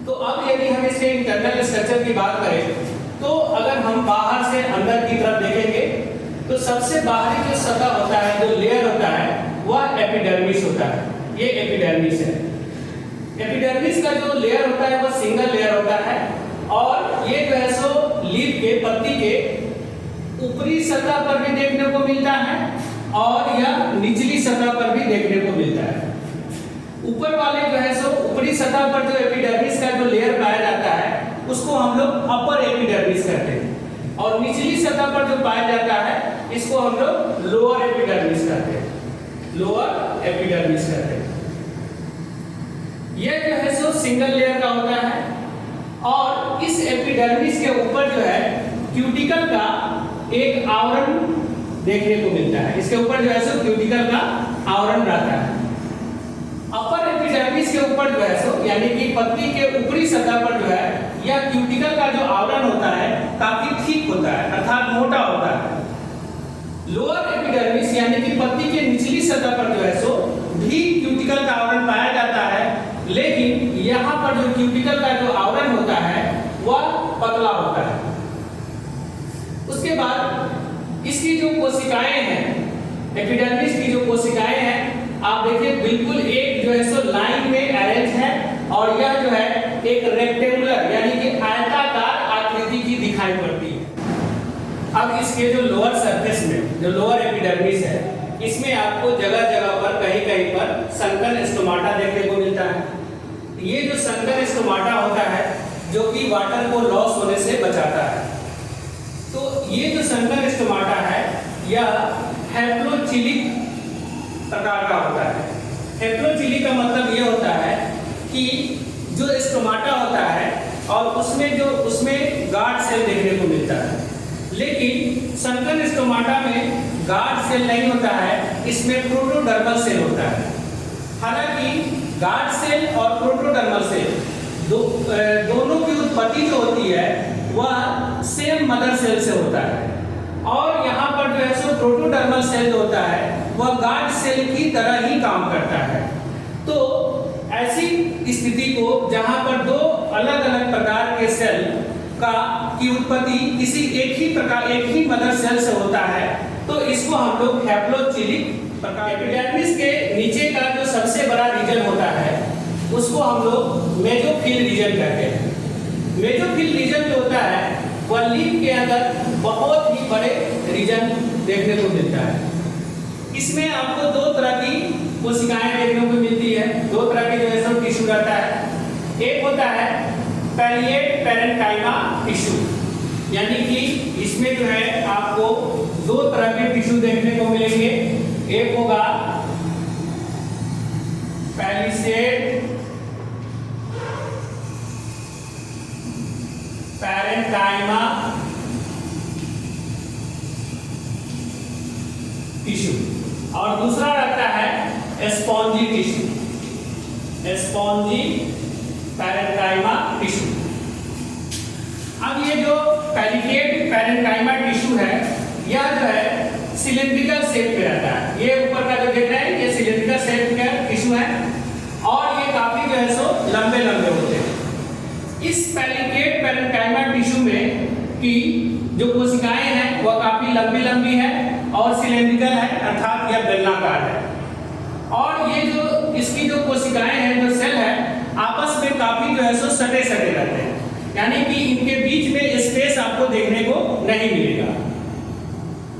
तो अब यदि हम इसके इंटरनल स्ट्रक्चर की बात करें तो अगर हम बाहर से अंदर की तरफ देखेंगे तो सबसे बाहरी जो सतह होता है, जो लेयर होता है वह एपिडर्मिस होता है। ये एपिडर्मिस है। एपिडर्मिस का जो लेयर होता है वह सिंगल लेयर होता है और ये जो है सो लीफ के पत्ती के ऊपरी सतह पर भी देखने को मिलता है और यह निचली सतह पर भी देखने को मिलता है। ऊपर वाले जो है सो ऊपरी सतह पर जो एपिडर्मिस का जो लेयर पाया जाता है उसको हम लोग अपर एपिडर्मिस कहते हैं और निचली सतह पर जो पाया जाता है इसको हम लोग लोअर एपिडर्मिस कहते हैं। लोअर एपिडर्मिस कहते हैं। यह जो है सो सिंगल लेयर का होता है और इस एपिडर्मिस के ऊपर जो है क्यूटिकल का एक आवरण देखने को मिलता है। इसके ऊपर जो है सो क्यूटिकल का आवरण रहता है। अपर एपिडर्मिस के ऊपर जो है सो यानी कि पत्ती के ऊपरी सतह पर जो है यह क्यूटिकल का जो आवरण होता है काफी ठीक होता है अर्थात मोटा होता है। लोअर एपिडर्मिस यानी कि पत्ती के निचली सतह पर जो है सो भी क्यूटिकल का आवरण पाया जाता है, लेकिन यहाँ पर जो क्यूटिकल का जो आवरण होता है वह पतला होता है। उसके बाद इसकी जो कोशिकाएं हैं, एपिडर्मिस की जो कोशिकाएं हैं आप देखिए बिल्कुल एक जो है सो लाइन में अरेंज है और यह जो है एक रेक्टेंगुलर यानी कि आयताकार आकृति की दिखाई पड़ती है। अब इसके जो लोअर सरफेस में जो लोअर एपिडर्मिस है, इसमें आपको जगह जगह पर कहीं कहीं पर संकन स्टोमाटा देखने को मिलता है। ये जो संकन स्टोमाटा होता है जो कि वाटर को लॉस होने से बचाता है। तो ये जो संकन स्टोमाटा है यह हैप्लोचिलिक प्रकार का होता है। हैप्लोचिलिक का मतलब ये होता है कि जो स्टोमाटा होता है और उसमें गार्ड सेल देखने को मिलता है, लेकिन संकन स्टोमाटा में गार्ड सेल नहीं होता है, इसमें प्रोटोडर्मल सेल होता है। हालांकि गार्ड सेल और प्रोटोडर्मल सेल दोनों की उत्पत्ति जो होती है वह सेम मदर सेल से होता है, और यहाँ पर जो है सो प्रोटोडर्मल सेल होता है वह गार्ड सेल की तरह ही काम करता है। तो ऐसी स्थिति को जहाँ पर दो अलग अलग प्रकार के सेल की उत्पत्ति किसी एक ही मदर सेल से होता है, तो इसको हम लोग हैप्लोचिलिक प्रकार। एपिडर्मिस के नीचे का जो सबसे बड़ा रीजन होता है उसको हम लोग मेसोफिल रीजन कहते हैं। मेसोफिल रीजन जो होता है वह लीफ के अंदर बहुत ही बड़े रीजन देखने को मिलता है। इसमें आपको दो तरह की कोशिकाएं देखने को मिलती है, दो तरह के जो है टिश्यू रहता है। एक होता है पैलिएट पैरेन्काइमा टिश्यू, यानी कि इसमें जो है आपको दो तरह के टिश्यू देखने को मिलेंगे। एक होगा पैलिसेड पैरेन्काइमा टिश्यू और दूसरा रहता है spongy tissue, spongy parenchyma tissue. अब ये जो पैलिकेट पैरेन्काइमा टिश्यू है यह जो है सिलिंड्रिकल शेप में रहता है। ये ऊपर का जो देख रहे हैं ये सिलिंड्रिकल शेप का टिश्यू है और ये काफी जो है सो लंबे लंबे होते हैं। इस पैलिकेट पैरेन्काइमा टिश्यू में की जो कोशिकाएं हैं वह काफी लंबी लंबी है और सिलिंड्रिकल है, अर्थात यह बेलनाकार है। और ये जो इसकी जो कोशिकाएं हैं, जो सेल है, आपस में काफी जो है सो सटे सटे रहते हैं, यानी कि इनके बीच में स्पेस आपको देखने को नहीं मिलेगा।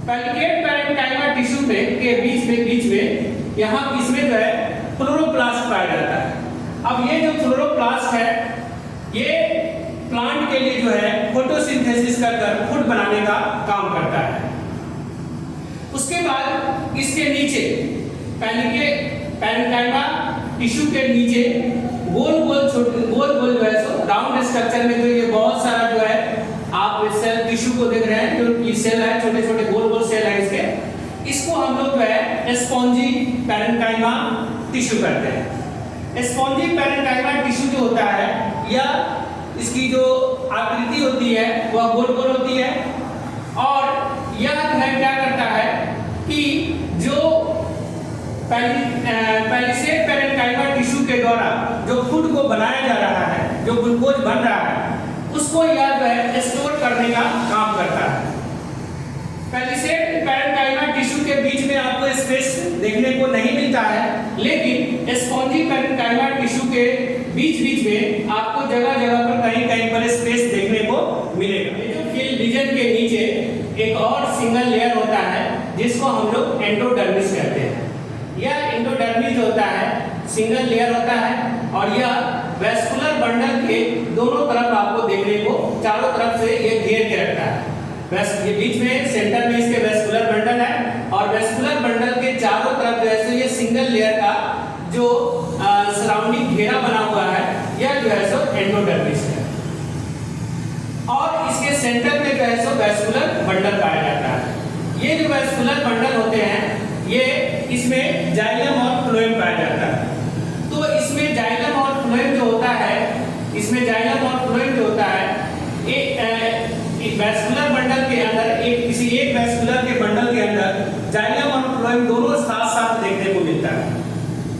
पैलिकेट पैरेन्काइमा टिश्यू के बीच में यहाँ इसमें जो है क्लोरोप्लास्ट पाया जाता है। अब ये जो क्लोरोप्लास्ट है ये प्लांट के लिए जो है फोटोसिंथेसिस कर फूड बनाने का काम करता है। उसके बाद इसके नीचे पैरेन्काइमा टिश्यू के नीचे गोल गोल जो है सो राउंड स्ट्रक्चर में जो ये बहुत सारा जो है आप सेल टिश्यू को देख रहे हैं, जो ये सेल है छोटे छोटे गोल गोल सेल है इसके, इसको हम लोग जो है स्पॉन्जी पैरेन्काइमा टिश्यू कहते हैं। स्पॉन्जी पैरेन्काइमा टिश्यू जो होता है या इसकी जो आकृति होती है वह गोल गोल होती है और यह जो है क्या करता है कि जो पैलिसेड पैरेन्काइमा टिश्यू के द्वारा जो फूड को बनाया जा रहा है, जो ग्लूकोज बन रहा है, उसको यह जो है स्टोर करने का काम करता है। पैलिसेड पैरेन्काइमा टिश्यू के बीच में आपको स्पेस देखने को नहीं मिलता है, लेकिन स्पॉन्जी पैरेन्काइमा टिश्यू के बीच में आपको जगह जगह पर कहीं पर स्पेस देखने को मिलेगा। मेसोफिल रीजन के नीचे एक और सिंगल लेयर होता है जिसको हम लोग एंडोडर्मिस कहते हैं। यह एंडोडर्मिस होता है सिंगल लेयर होता है और यह वैस्कुलर बंडल के दोनों तरफ आपको देखने को चारों तरफ से ये घेर के रखता है। ये बीच में सेंटर में इसके वैस्कुलर बंडल है और वैस्कुलर बंडल के चारों तरफ जैसे ये सिंगल लेयर का जो सराउंडिंग घेरा बना हुआ है यह जो है सो एंडोडर्मिस है। और इसके सेंटर में जो है सो वैस्कुलर बंडल पाया जाता है। ये जो वैस्कुलर बंडल होते हैं ये इसमें जाइलम और फ्लोएम पाया जाता है। तो इसमें जाइलम और फ्लोएम जो होता है, इसमें जाइलम और फ्लोएम जो होता है एक वैस्कुलर बंडल के अंदर किसी एक वैस्कुलर के बंडल के अंदर जाइलम और फ्लोएम दोनों साथ साथ देखने को मिलता है।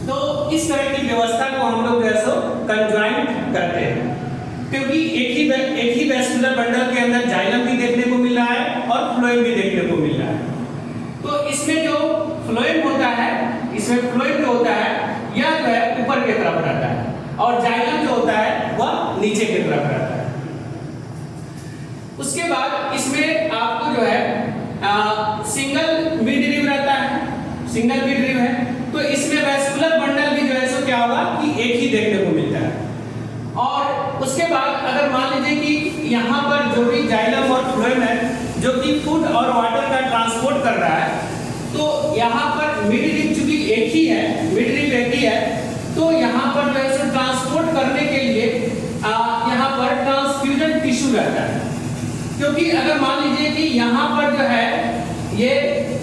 तो इस तरह की व्यवस्था को हम लोग जैसो कंजॉइंट करते हैं, क्योंकि एक ही वैस्कुलर बंडल के अंदर जाइलम भी देखने को मिल रहा है और फ्लोएम भी देखने को मिल रहा है। तो इसमें जो फ्लोएम होता है, इसमें फ्लोएम जो होता है यह जो है ऊपर की तरफ रहता है और जाइलम जो होता है वह नीचे की तरफ रहता है। उसके बाद इसमें आपको जो है सिंगल मिड रिब रहता है, सिंगल मिड रिब है, तो इसमें वैस्कुलर बंडल भी जो है सो क्या होगा कि एक ही देखने को मिलता है। और उसके बाद अगर मान लीजिए कि यहाँ पर जो भी जाइलम और फ्लोएम है जो कि फूड और वाटर का ट्रांसपोर्ट कर रहा है, तो यहाँ पर मिड रिब चूंकि एक ही है, मिड रिब एक ही है, तो यहाँ पर जो है ट्रांसपोर्ट करने के लिए यहाँ पर ट्रांसफ्यूजन टिश्यू रहता है। क्योंकि अगर मान लीजिए कि यहाँ पर जो है ये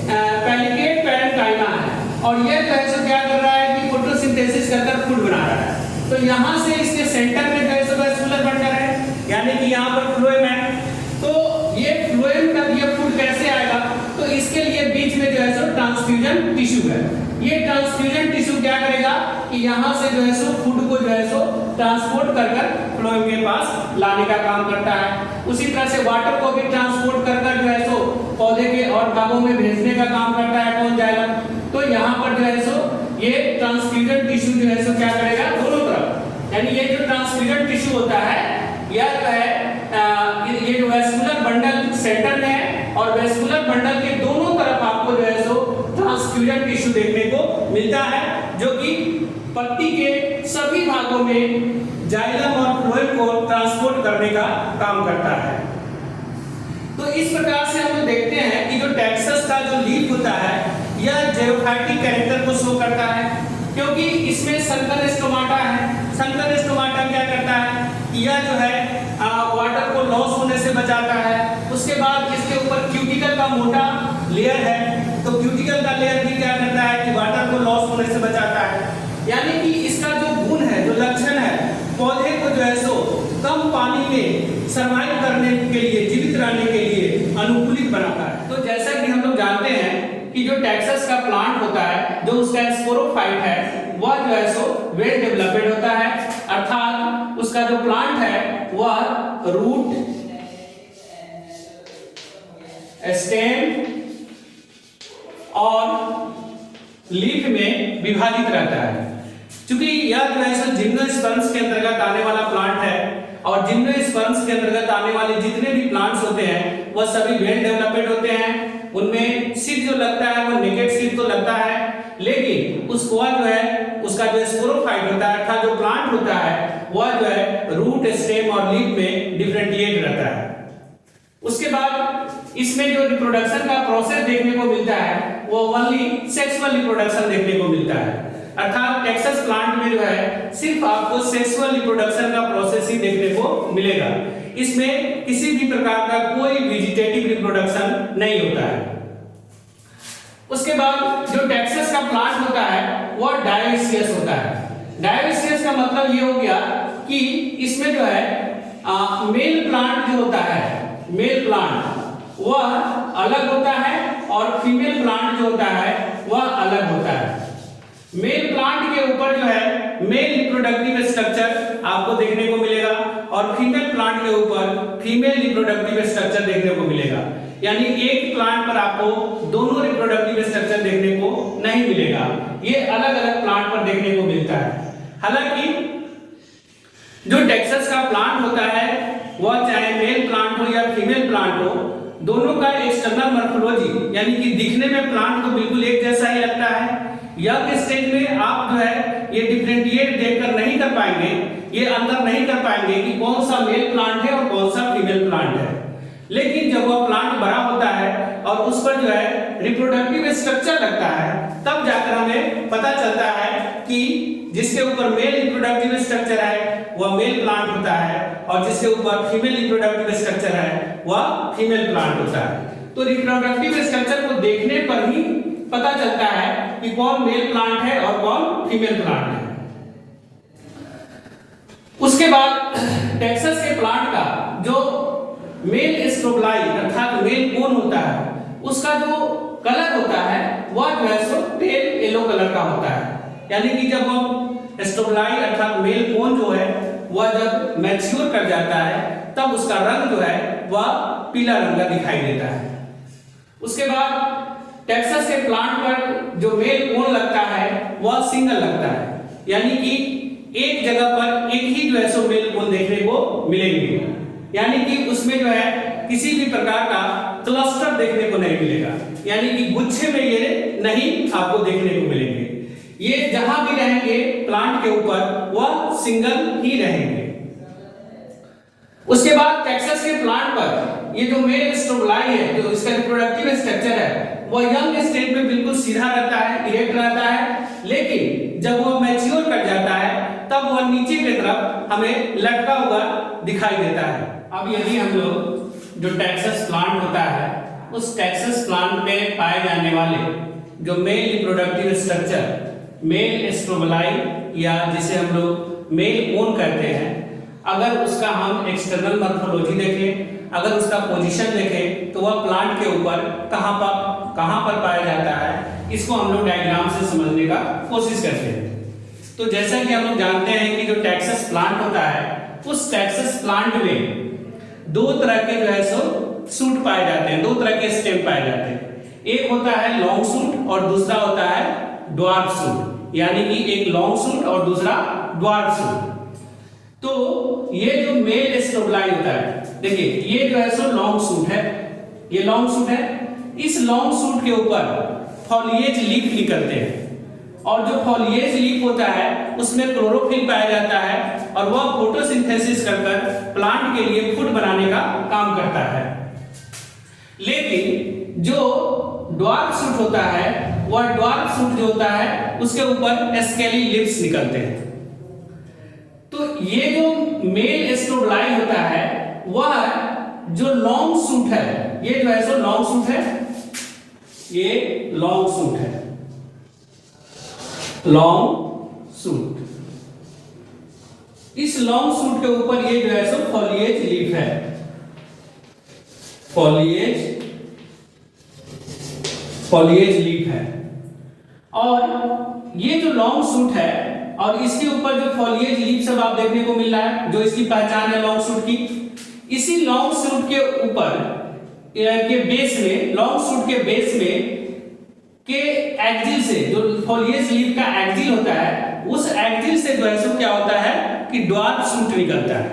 पैलिकेट पैरेन्काइमा है और ये जो है सो क्या कर रहा है कि फोटोसिंथेसिस कर फूड बना रहा है, तो यहाँ से इसके सेंटर में जो है सो वैस्कुलर बंडल है, यानी कि यहाँ पर फ्लोएम है, तो ये फ्लोएम का ये फूड कैसे आएगा, तो इसके लिए बीच में जो है सो ट्रांसफ्यूजन टिश्यू है। ये ट्रांसफ्यूजन टिश्यू क्या करेगा कि यहाँ से जो है सो फूड को जो है सो ट्रांसपोर्ट कर फ्लोएम के पास लाने का काम करता है। उसी तरह से वाटर को भी ट्रांसपोर्ट कर जो है सो पौधे के और भागों में भेजने का काम करता है कौन, जाइलम। तो यहाँ पर जो है सो ये ट्रांसफ्यूजन टिश्यू जो है सो क्या करेगा दोनों तरफ, यानी ये जो ट्रांसफ्यूजन टिश्यू होता है यह जो है ये जो वैस्कुलर बंडल सेंटर में है और वैस्कुलर बंडल के दोनों तरफ आपको जो है सो ट्रांसफ्यूजन टिश्यू देखने को मिलता है, जो कि पत्ती के सभी भागों में जाइलम और फ्लोएम को ट्रांसपोर्ट करने का काम करता है। तो इस प्रकार से हम लोग देखते हैं कि जो टैक्सस का जो लीफ होता है यह ज़ियोफाइटिक कैरेक्टर को शो करता है, क्योंकि इसमें संकर स्टोमाटा है। संकर स्टोमाटा क्या करता है कि यह जो है वाटर को लॉस होने से बचाता है। उसके बाद इसके ऊपर क्यूटिकल का मोटा लेयर है, तो क्यूटिकल का लेयर भी क्या करता है कि वाटर को लॉस होने से बचाता है। यानी कि इसका जो गुण है, जो लक्षण है, पौधे को जो है सो कम पानी में सर्वाइव करने के लिए, जीवित रहने के लिए अनुकूलित बनाता है। तो जैसा कि हम लोग जानते हैं कि जो टैक्सस का प्लांट होता है, जो उसका स्पोरोफाइट है, वह जो है सो वेल डेवलप्ड होता है, अर्थात उसका जो प्लांट है वह रूट, स्टेम और लीफ में विभाजित रहता है। क्योंकि यह जो है सो जिम्नोस्पर्म्स के अंतर्गत आने वाला प्लांट है और जिम्नोस्पर्म्स के अंतर्गत आने वाले जितने भी प्लांट्स होते हैं वह सभी वेल डेवलप्ड होते हैं। उनमें सीड जो लगता है वो नेकेड सीड तो लगता है, लेकिन उसको जो है उसका जो स्पोरोफाइट होता है अर्थात जो प्लांट होता है वह जो है रूट, स्टेम और लीफ में डिफरेंशिएट रहता है। उसके बाद इसमें जो रिप्रोडक्शन का प्रोसेस देखने को मिलता है वो ओनली सेक्सुअल रिप्रोडक्शन देखने को मिलता है, अर्थात टैक्सस प्लांट में जो है सिर्फ आपको सेक्सुअल रिप्रोडक्शन का प्रोसेस ही देखने को मिलेगा। इसमें किसी भी प्रकार का कोई वेजिटेटिव रिप्रोडक्शन नहीं होता है। उसके बाद जो टैक्सस का प्लांट होता है वह डायोसियस होता है। डायोसियस का मतलब ये हो गया कि इसमें जो है मेल प्लांट जो होता है, मेल प्लांट वह अलग होता है और फीमेल प्लांट जो होता है वह अलग होता है। मेल प्लांट के ऊपर जो है मेल रिप्रोडक्टिव स्ट्रक्चर आपको देखने को मिलेगा और फीमेल प्लांट के ऊपर फीमेल रिप्रोडक्टिव स्ट्रक्चर देखने को मिलेगा। यानी एक प्लांट पर आपको दोनों रिप्रोडक्टिव स्ट्रक्चर देखने को नहीं मिलेगा, ये अलग अलग प्लांट पर देखने को मिलता है। हालांकि जो टैक्सस का प्लांट होता है वह चाहे मेल प्लांट हो या फीमेल प्लांट हो, दोनों का एक्सटर्नल मॉर्फोलॉजी यानी कि दिखने में प्लांट तो बिल्कुल एक जैसा ही लगता है। यंग स्टेज में आप जो है ये डिफरेंशिएट देखकर नहीं कर पाएंगे, ये अंतर नहीं कर पाएंगे कि कौन सा मेल प्लांट है और कौन सा फीमेल प्लांट है। लेकिन जब वह प्लांट बड़ा होता है और उस पर जो है रिप्रोडक्टिव स्ट्रक्चर लगता है, तब जाकर हमें पता चलता है कि जिसके ऊपर मेल रिप्रोडक्टिव स्ट्रक्चर है वह मेल प्लांट होता है और जिसके ऊपर फीमेल रिप्रोडक्टिव स्ट्रक्चर है वह फीमेल प्लांट होता है। तो रिप्रोडक्टिव स्ट्रक्चर को देखने पर ही पता चलता है कि कौन मेल प्लांट है और कौन फीमेल प्लांट है। उसके बाद टैक्सस के प्लांट का जो मेल स्ट्रोबलाई अर्थात मेल कोन होता है उसका जो कलर होता है वह जो है सो पेल येलो कलर का होता है। यानी कि जब हम स्ट्रोबलाई अर्थात मेल कोन जो है वह जब मैच्योर कर जाता है तब उसका रंग जो है वह पीला रंग का दिखाई देता है। उसके बाद टैक्सस के प्लांट पर जो मेल कोन लगता है वह सिंगल लगता है, यानी कि एक जगह पर एक ही जो है सो मेल कोन देखने को मिलेंगे, यानी कि उसमें जो है किसी भी प्रकार का क्लस्टर देखने को नहीं मिलेगा, यानी कि गुच्छे में ये नहीं आपको देखने को मिलेंगे। ये जहां भी रहेंगे प्लांट के ऊपर वह सिंगल ही रहेंगे। उसके बाद कैक्टस के प्लांट पर ये जो मेल स्ट्रोबलाई है, जो इसका रिप्रोडक्टिव स्ट्रक्चर है, वह यंग स्टेट में बिल्कुल सीधा रहता है, इरेक्ट रहता है, लेकिन जब वह मैच्योर कर जाता है तब वह नीचे की तरफ हमें लटका हुआ दिखाई देता है। अब यदि हम लोग जो टैक्सस प्लांट होता है उस टैक्सस प्लांट में पाए जाने वाले जो मेल रिप्रोडक्टिव स्ट्रक्चर, मेल स्ट्रोबलाई या जिसे हम लोग मेल कोन कहते हैं, अगर उसका हम एक्सटर्नल मॉर्फोलॉजी देखें, अगर उसका पोजीशन देखें तो वह प्लांट के ऊपर कहां पर पाया जाता है, इसको हम लोग डायग्राम से समझने का कोशिश करते हैं। तो जैसा कि हम लोग जानते हैं कि जो टैक्सस प्लांट होता है उस टैक्सस प्लांट में दो तरह के जो है सो सूट पाए जाते हैं, दो तरह के स्टेम पाए जाते हैं। एक होता है लॉन्ग सूट और दूसरा होता है ड्वार्फ सूट, यानी कि एक लॉन्ग सूट और दूसरा ड्वार्फ सूट। तो ये जो मेल स्ट्रोबलाई होता है, देखिए ये जो है सो लॉन्ग सूट है, ये लॉन्ग सूट है। इस लॉन्ग सूट के ऊपर फॉलिएज लीफ निकलते हैं और जो फॉलिएज लीफ होता है उसमें क्लोरोफिल पाया जाता है और वह फोटोसिंथेसिस कर प्लांट के लिए फूड बनाने का काम करता है। लेकिन जो ड्वार्फ सूट होता है, वह ड्वार्फ सूट जो होता है उसके ऊपर स्केली लिप्स निकलते हैं। तो ये जो मेल स्ट्रोबलाई होता है वह जो लॉन्ग सूट है, ये जो है सो लॉन्ग सूट है, ये लॉन्ग सूट है, लॉन्ग सूट। इस लॉन्ग सूट के ऊपर ये जो है सो फॉलिएज लीफ है, फॉलिएज लीफ है। और ये जो लॉन्ग सूट है और इसके ऊपर जो फॉलिएज लीफ सब आप देखने को मिल रहा है, जो इसकी पहचान है लॉन्ग सूट की, इसी लॉन्ग सूट के ऊपर के बेस में, लॉन्ग सूट के बेस में के एक्सिल से, जो फॉलिएज लीफ का एक्सिल होता है, उस एक्सिल से जो है सो क्या होता है कि ड्वार्फ सूट निकलता है।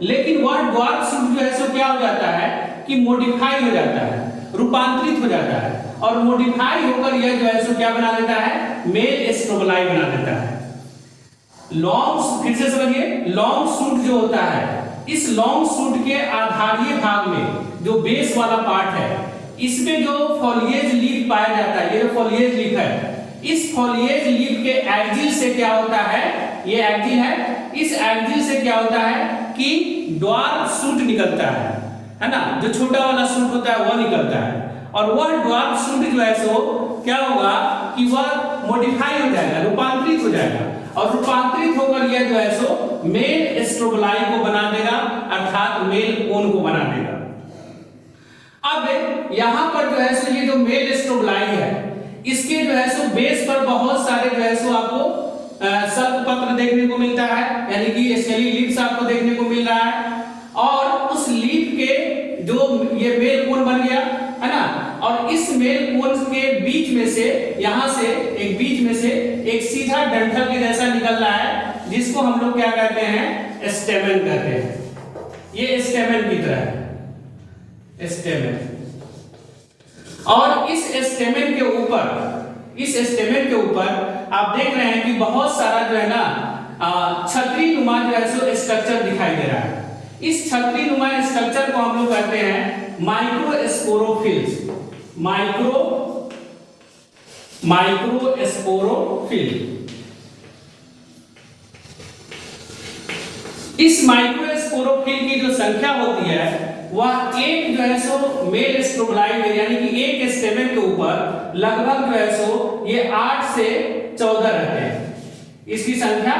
लेकिन वह ड्वार्फ सूट जो है सो क्या हो जाता है कि मॉडिफाई हो जाता है, रूपांतरित हो जाता है और मॉडिफाई होकर यह जो है सो क्या बना देता है, मेल स्ट्रोबलाई बना देता है। लॉन्ग, फिर से समझिए, लॉन्ग सूट जो होता है, इस लॉन्ग सूट के आधारीय भाग में जो बेस वाला पार्ट है, इसमें जो फॉलिएज लीफ पाया जाता है, ये जो फॉलिएज लीफ है, इस फॉलिएज लीफ के एक्सिल से क्या होता है, ये एक्सिल है, इस एक्सिल से क्या होता है कि ड्वार्फ सूट निकलता है ना, जो छोटा वाला सूट होता है वह निकलता है। और वह ड्वार्फ सूट जो है सो क्या होगा कि वह मॉडिफाई हो जाएगा, रूपांतरित हो जाएगा और रूपांतरित होकर यह जो है सो मेल स्ट्रोबलाई को बना देगा, अर्थात मेल कोन को बना देगा। अब यहां पर जो है सो ये जो मेल स्ट्रोबलाई है, इसके जो है सो बेस पर बहुत सारे जो है सो आपको सल्क पत्र देखने को मिलता है, यानी कि स्केली लीव्स आपको देखने को मिल रहा है। और उस लीफ के जो ये मेल कोन बन गया है ना, और इस मेल कोन के बीच में से, यहां से एक बीच में से एक सीधा डंठल के जैसा निकल रहा है, जिसको हम लोग क्या कहते हैं, स्टेमेन कहते हैं। ये स्टेमेन की तरह है, स्टेमेन। और इस स्टेमेन के ऊपर आप देख रहे हैं कि बहुत सारा जो है ना छतरी नुमा जो है सो स्ट्रक्चर दिखाई दे रहा है। इस छतरी नुमा स्ट्रक्चर को हम लोग कहते हैं माइक्रोस्पोरोफिल्स, माइक्रोस्पोरोफिल। इस माइक्रोस्पोरोफिल की जो संख्या होती है वह एक जो है सो मेल स्ट्रोबलाई में, यानी कि एक स्टेमेन के ऊपर लगभग जो है सो ये 8 से 14 रहते हैं। इसकी संख्या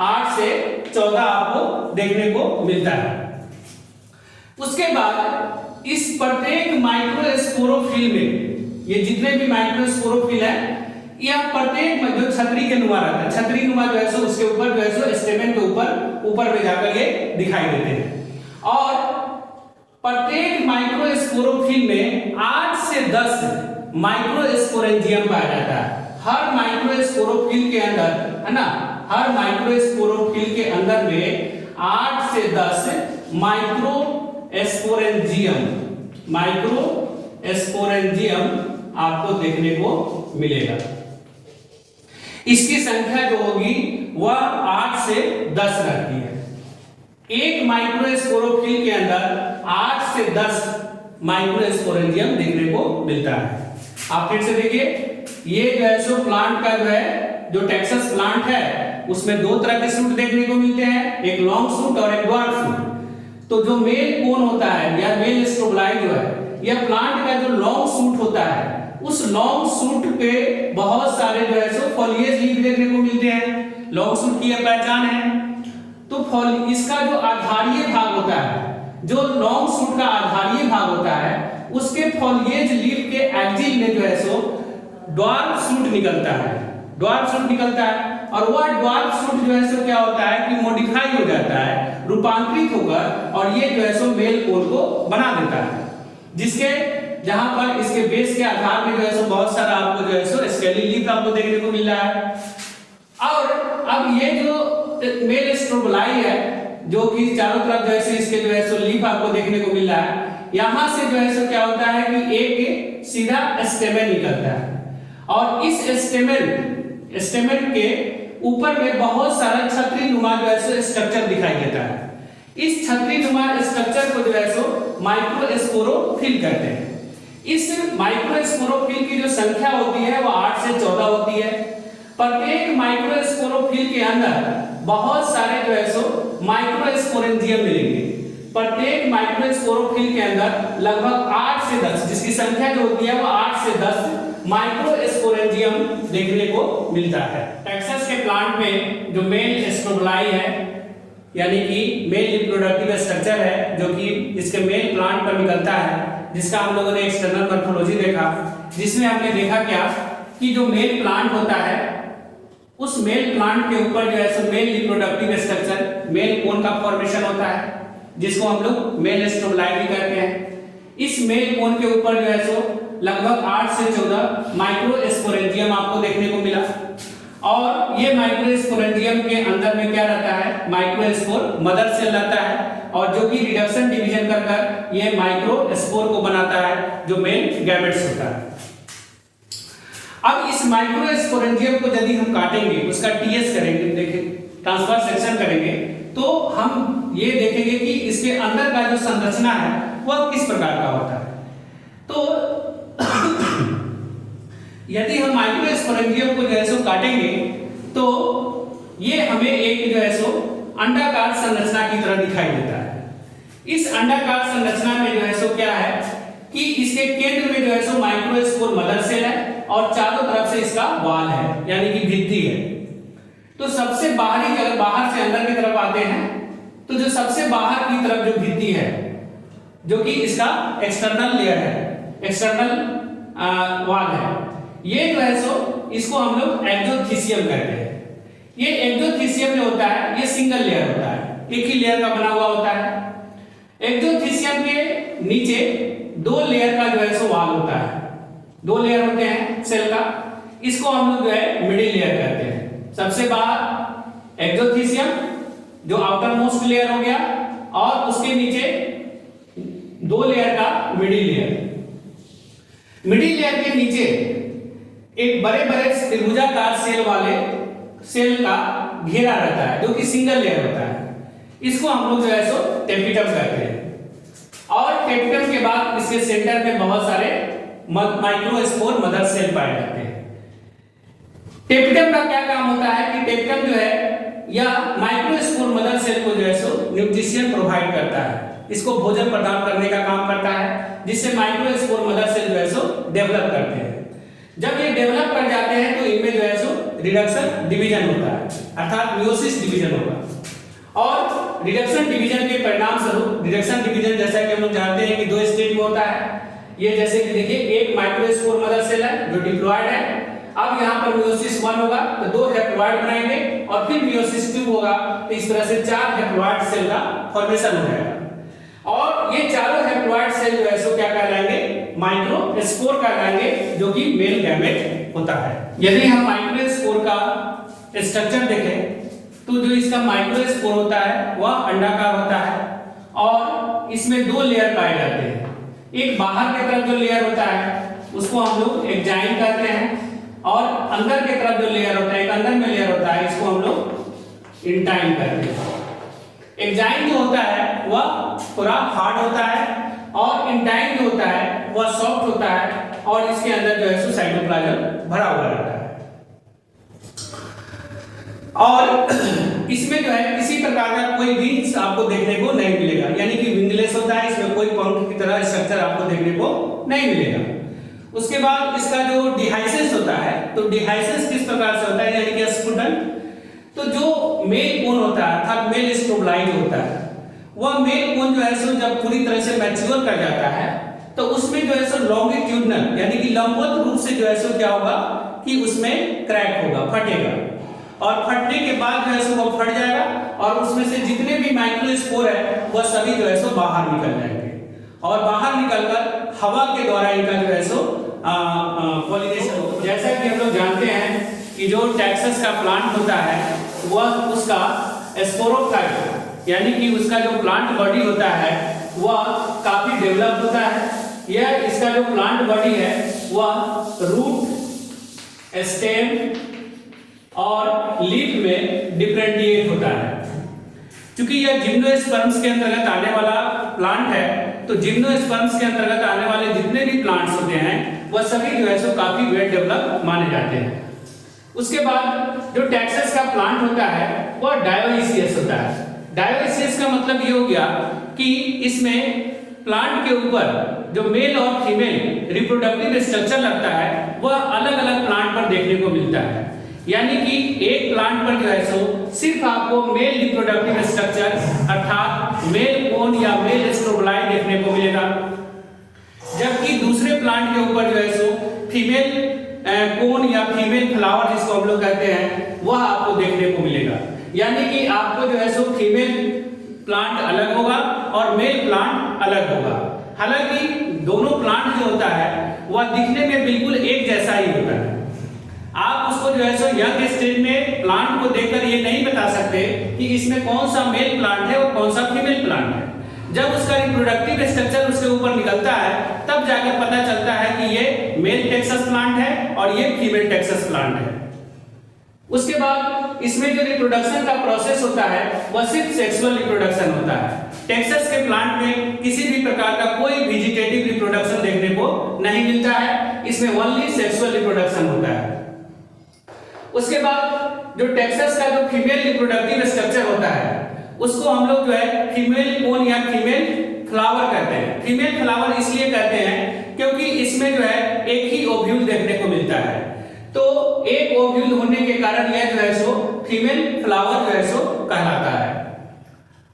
8 से 14 आपको देखने को मिलता है। उसके बाद इस प्रत्येक माइक्रोस्पोरोफिल में, ये जितने भी माइक्रोस्पोरोफिल है, यह प्रत्येक जो छतरी के नुमा रहता है, छतरी नुमा जो है सो उसके ऊपर जो है सो स्टेमेन के ऊपर में जाकर ये दिखाई देते हैं। और प्रत्येक माइक्रोस्पोरोफिल में 8 से 10 माइक्रोस्पोरेंजियम पाया जाता है। हर माइक्रोस्पोरोफिल के अंदर, है ना, हर माइक्रोस्पोरोफिल के अंदर में 8 से 10 माइक्रोस्पोरेंजियम आपको देखने को मिलेगा। इसकी संख्या जो होगी वह 8 से 10 रहती है। एक माइक्रोस्पोरोफिल के अंदर 8 से 10 माइक्रोस्पोरेंजियम देखने को मिलता है। आप फिर से देखिए, ये जो है सो प्लांट का जो टेक्सास प्लांट है उसमें दो तरह के सूट देखने को मिलते हैं, एक लॉन्ग सूट और एक ड्वार्फ सूट। तो जो मेल कोन होता है या मेल स्ट्रोबलाई जो है, यह प्लांट का जो लॉन्ग सूट होता है, उस लॉन्ग सूट पे बहुत सारे जो है सो फॉलिएज लीफ देखने को मिलते हैं। लॉन्ग सूट की यह पहचान है। तो इसका जो आधारीय भाग होता है, जो लॉन्ग सूट का आधारीय भाग होता है, उसके फॉलिएज लीफ के एक्सिल में जो है सो ड्वार्फ सूट निकलता है। ड्वार्फ सूट निकलता है और वह ड्वार्फ सूट जो है सो क्या होता है कि मॉडिफाई हो जाता है, रूपांतरित होकर, और ये जो है सो मेल कोन को बना देता है, जिसके जहां पर इसके बेस के आधार में जो है सो बहुत सारा आपको जो है सो स्केली लीफ आपको देखने को मिल रहा है। और अब ये जो मेल स्ट्रोबलाई है जो कि चारों तरफ जो है इसके जो है सो लीफ आपको देखने को मिल रहा है, यहां से जो है सो क्या होता है कि एक सीधा स्टेमेन निकलता है और इस स्टेमेन के ऊपर में बहुत सारा छतरी नुमा जो है सो स्ट्रक्चर दिखाई देता है। इस छतरी नुमा स्ट्रक्चर को जो है सो माइक्रोस्पोरोफिल कहते हैं। इस माइक्रोस्पोरोफिल की जो संख्या होती है वो 8 से 14 होती है। प्रत्येक माइक्रोस्पोरोफिल के अंदर बहुत सारे जो है सो माइक्रोस्पोरेंजियम मिलेंगे। प्रत्येक माइक्रोस्पोरोफिल के अंदर लगभग 8 से 10, जिसकी संख्या जो होती है वो 8 से 10 माइक्रोस्पोरेंजियम देखने को मिलता है। टेक्सास के प्लांट में जो मेल स्ट्रोबलाई है, यानी कि मेल रिप्रोडक्टिव स्ट्रक्चर है, जो कि इसके मेल प्लांट पर निकलता है, जिसका हम लोगों ने एक्सटर्नल मॉर्फोलॉजी देखा, जिसमें हमने देखा क्या कि जो मेल प्लांट होता है उस मेल प्लांट के ऊपर जो है सो male reproductive structure, male cone का फॉर्मेशन होता है, जिसको हम लोग मेल स्ट्रोबलाई भी कहते हैं। इस मेल कोन के ऊपर जो है सो लगभग 8 से 14 माइक्रोस्पोरेंजियम आपको देखने को मिला। और ये माइक्रोस्पोरेंजियम के अंदर में क्या रहता है, माइक्रोस्पोर मदर सेल रहता है, और जो कि रिडक्शन डिवीजन कर कर ये माइक्रोस्पोर को बनाता है, जो मेल गैमेट्स होता है। अब इस माइक्रोस्पोरेंजियम को यदि हम काटेंगे, उसका टीएस करेंगे, देखें ट्रांसफर सेक्शन करेंगे, तो हम ये देखेंगे कि इसके अंदर का जो संरचना है वह किस प्रकार का होता है। तो यदि हम माइक्रोस्पोरेंजियम को जो है सो काटेंगे तो ये हमें एक जो है सो अंडाकार संरचना की तरह दिखाई देता है। इस अंडाकार संरचना में जो है सो क्या है कि इसके केंद्र में जो है सो माइक्रोस्पोर मदर सेल है और चारों तरफ से इसका वॉल है, यानी कि भित्ति है। तो सबसे बाहरी, अगर बाहर से अंदर की तरफ आते हैं तो जो सबसे बाहर की तरफ जो भित्ति है, जो कि इसका एक्सटर्नल लेयर है, एक्सटर्नल वॉल है, ये जो है सो इसको हम लोग एक्सोथीसियम कहते हैं। ये एक्सोथीसियम जो होता है ये सिंगल लेयर होता है, एक ही लेयर का बना हुआ होता है। एक्सोथीसियम के नीचे 2 लेयर का जो है सो वॉल होता है, 2 लेयर होते हैं सेल का, इसको हम लोग जो है मिडिल लेयर कहते हैं। सबसे बाहर एक्सोथीसियम जो आउटर मोस्ट लेयर हो गया, और उसके नीचे 2 लेयर का मिडिल लेयर। मिडिल लेयर के नीचे एक बड़े बड़े त्रिभुजाकार सेल वाले सेल का घेरा रहता है, जो कि सिंगल लेयर होता है। इसको हम लोग जो है सो टेपिटम कहते हैं। और टेपिटम के बाद इसके सेंटर में बहुत सारे माइक्रोस्पोर मदर सेल पाए जाते हैं। टेपिटम का क्या काम होता है कि टेपिटम जो है या माइक्रोस्पोर मदर सेल को जो है सो न्यूट्रिशन प्रोवाइड करता है, इसको भोजन प्रदान करने का काम करता है, जिससे माइक्रोस्पोर मदर सेल जो है सो डेवलप करते हैं। जब ये डेवलप कर जाते हैं तो इनमें जो है सो रिडक्शन डिवीजन होता है, अर्थात मियोसिस डिवीजन होगा। और रिडक्शन डिवीजन के परिणाम स्वरूप, रिडक्शन डिवीजन जैसा कि हम लोग जानते हैं कि 2 स्टेज में होता है। ये जैसे कि देखिए, एक माइक्रोस्पोर मदर सेल है जो डिप्लॉयड है, अब यहाँ पर मियोसिस 1 होगा तो 2 हैप्लॉयड बनाएंगे, और फिर मियोसिस 2 होगा, तो इस तरह से 4 हैप्लॉयड सेल का फॉर्मेशन हो जाएगा। और ये चारों हैप्लॉयड सेल जो है सो क्या कहलाएंगे, माइक्रोस्पोर कहलाएंगे, जो कि मेल गैमेट होता है। यदि हम माइक्रोस्पोर का स्ट्रक्चर देखें तो जो इसका माइक्रोस्पोर होता है वह अंडाकार होता है और इसमें दो लेयर पाए जाते हैं। एक बाहर की तरफ जो लेयर होता है उसको हम लोग एक्जाइम कहते हैं और अंदर की तरफ जो लेयर होता है, एक अंदर में लेयर होता है, इसको हम लोग इंटाइन कहते हैं। एक्जाइम जो होता है वह थोड़ा हार्ड होता है और इंटाइन जो होता है वह सॉफ्ट होता है और इसके अंदर जो है साइटोप्लाज्म भरा हुआ रहता है। और इसमें जो है किसी प्रकार का कोई विंग्स आपको देखने को नहीं मिलेगा, यानी कि विंगलेस होता है, इसमें कोई पंख की तरह स्ट्रक्चर आपको देखने को नहीं मिलेगा। उसके बाद इसका जो डिहाइसेस होता है, तो डिहाइसेस किस प्रकार से होता है, यानी कि स्पुटन। तो जो मेल कोन होता है अर्थात मेल स्ट्रोबलाइट होता है, वह मेल कोन जो है सो जब पूरी तरह से मैच्योर कर जाता है तो उसमें जो है सो लॉन्गिट्यूडनल यानी कि लंबवत रूप से जो है सो क्या होगा कि उसमें क्रैक होगा, फटेगा और फटने के बाद जो है सो वो फट जाएगा और उसमें से जितने भी माइक्रोस्पोर है वह सभी जो है सो बाहर निकल जाएंगे और बाहर निकलकर हवा के द्वारा इनका जो है सो पॉलिनेशन होगा। जैसा कि हम लोग जानते हैं कि जो टैक्सस का प्लांट होता है वह उसका स्पोरोफाइट यानी कि उसका जो प्लांट बॉडी होता है वह काफी डेवलप होता है। यह इसका जो प्लांट बॉडी है वह रूट, स्टेम और लीफ में डिफरेंशिएट होता है। क्योंकि यह जिम्नोस्पर्म्स के अंतर्गत आने वाला प्लांट है, तो जिम्नोस्पर्म्स के अंतर्गत आने वाले जितने भी प्लांट्स होते हैं वह सभी जो है सो काफी वेल डेवलप माने जाते हैं। उसके बाद जो टैक्सस का प्लांट होता है वह डायोइसियस होता है। डायोइसियस का मतलब ये हो गया कि इसमें प्लांट के ऊपर जो मेल और फीमेल रिप्रोडक्टिव स्ट्रक्चर लगता है वह अलग अलग प्लांट पर देखने को मिलता है, यानी कि एक प्लांट पर जो है सो सिर्फ आपको मेल रिप्रोडक्टिव स्ट्रक्चर अर्थात मेल कोन या मेल स्ट्रोबलाई देखने को मिलेगा, जबकि दूसरे प्लांट के ऊपर जो है सो फीमेल कोन या फीमेल फ्लावर जिसको हम लोग कहते हैं वह आपको देखने को मिलेगा। यानी कि आपको जो है सो फीमेल प्लांट अलग होगा और मेल प्लांट अलग होगा। हालांकि दोनों प्लांट जो होता है वह दिखने में बिल्कुल एक जैसा ही होता है। आप उसको जो है सो यंग स्टेज में प्लांट को देखकर ये नहीं बता सकते कि इसमें कौन सा मेल प्लांट है और कौन सा फीमेल प्लांट है। जब उसका रिप्रोडक्टिव स्ट्रक्चर उसके ऊपर निकलता है तब जाकर पता चलता है कि ये मेल टैक्सस प्लांट है और ये फीमेल टैक्सस प्लांट है। उसके बाद इसमें जो रिप्रोडक्शन का प्रोसेस होता है वह सिर्फ सेक्सुअल रिप्रोडक्शन होता है। टैक्सस के प्लांट में किसी भी प्रकार का कोई वेजिटेटिव रिप्रोडक्शन देखने को नहीं मिलता है, इसमें ओनली सेक्सुअल रिप्रोडक्शन होता है। उसके बाद जो टैक्सस का जो फीमेल रिप्रोडक्टिव स्ट्रक्चर होता है उसको हम लोग जो है फीमेल कोन या फीमेल फ्लावर कहते हैं। फीमेल फ्लावर इसलिए कहते हैं क्योंकि इसमें जो है एक ही ओव्यूल देखने को मिलता है, तो एक ओव्यूल होने के कारण यह जो है सो फीमेल फ्लावर जो है सो कहलाता है।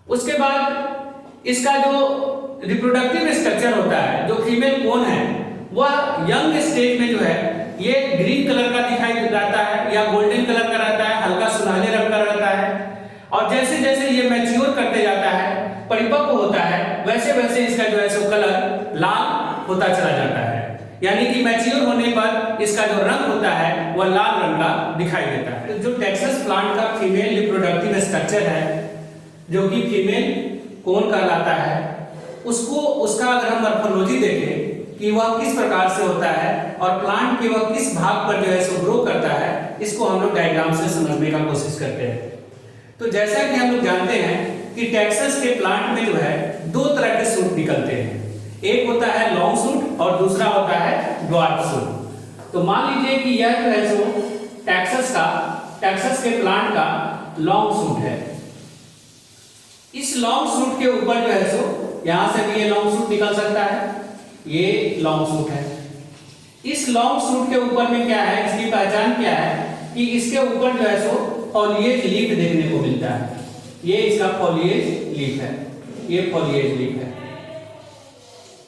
उसके बाद इसका जो रिप्रोडक्टिव स्ट्रक्चर होता है, जो फीमेल कोन है वह यंग स्टेज में जो है ये ग्रीन कलर का दिखाई देता है या गोल्डन कलर का रहता है, हल्का सुनहरे रंग का रहता है और जैसे जैसे ये मैच्योर करते जाता है, परिपक्व होता है, वैसे वैसे इसका जो है सो कलर लाल होता चला जाता है। यानी कि मैच्योर होने पर इसका जो रंग होता है वह लाल रंग का दिखाई देता है। जो टैक्सस प्लांट का फीमेल रिप्रोडक्टिव स्ट्रक्चर है जो कि फीमेल कोन कहलाता है, उसको उसका अगर हम मॉर्फोलॉजी देखें कि वह किस प्रकार से होता है और प्लांट के वह किस भाग पर जो है सो ग्रो करता है, इसको हम लोग डायग्राम से समझने का कोशिश करते हैं। तो जैसा कि हम लोग जानते हैं कि टैक्सस के प्लांट में जो है दो तरह के सूट निकलते हैं, एक होता है लॉन्ग सूट और दूसरा होता है ड्वार्फ सूट। तो मान लीजिए कि यह जो है सो टैक्सस के प्लांट का लॉन्ग सूट है। इस लॉन्ग सूट के ऊपर जो है सो यहां से भी ये लॉन्ग सूट निकल सकता है, ये लॉन्ग सूट है। इस लॉन्ग सूट के ऊपर में क्या है, इसकी पहचान क्या है कि इसके ऊपर जो है सो फॉलिएज लीफ देखने को मिलता है। ये इसका फॉलिएज लीफ है, ये फॉलिएज लीफ है,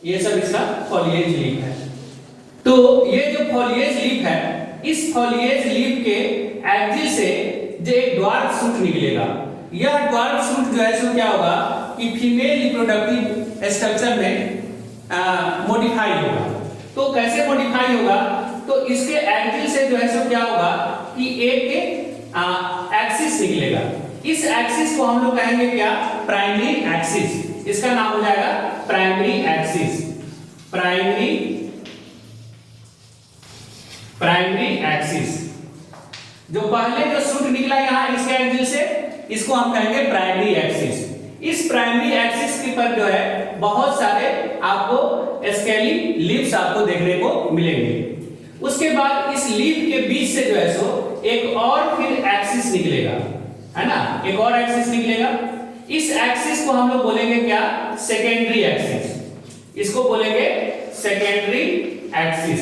ये सब इसका फॉलिएज लीफ है। तो ये जो फॉलिएज लीफ है, इस फॉलिएज लीफ के एक्सिस से जो एक ड्वार्फ सूट निकलेगा। यह ड्वार्फ सूट जो है सो क्या होगा कि फीमेल रिप्रोडक्टिव स्ट्रक्चर में मॉडिफाई होगा। तो कैसे मॉडिफाई होगा, तो इसके एक्सिस से जो है सो क्या होगा कि एक एक्सिस निकलेगा। इस एक्सिस को हम लोग कहेंगे क्या? Primary axis. इसका नाम हो जाएगा प्राइमरी एक्सिस। Primary axis. जो पहले जो शूट निकला यहां इसके एंगल से, इसको हम कहेंगे प्राइमरी एक्सिस। इस प्राइमरी एक्सिस के पर जो है बहुत सारे आपको स्केली लीव्स आपको देखने को मिलेंगे। उसके बाद इस लीफ के बीच से जो है सो एक और फिर एक्सिस निकलेगा, है ना, एक और एक्सिस निकलेगा। इस एक्सिस को हम लोग बोलेंगे क्या? Secondary axis. इसको बोलेंगे सेकेंडरी एक्सिस।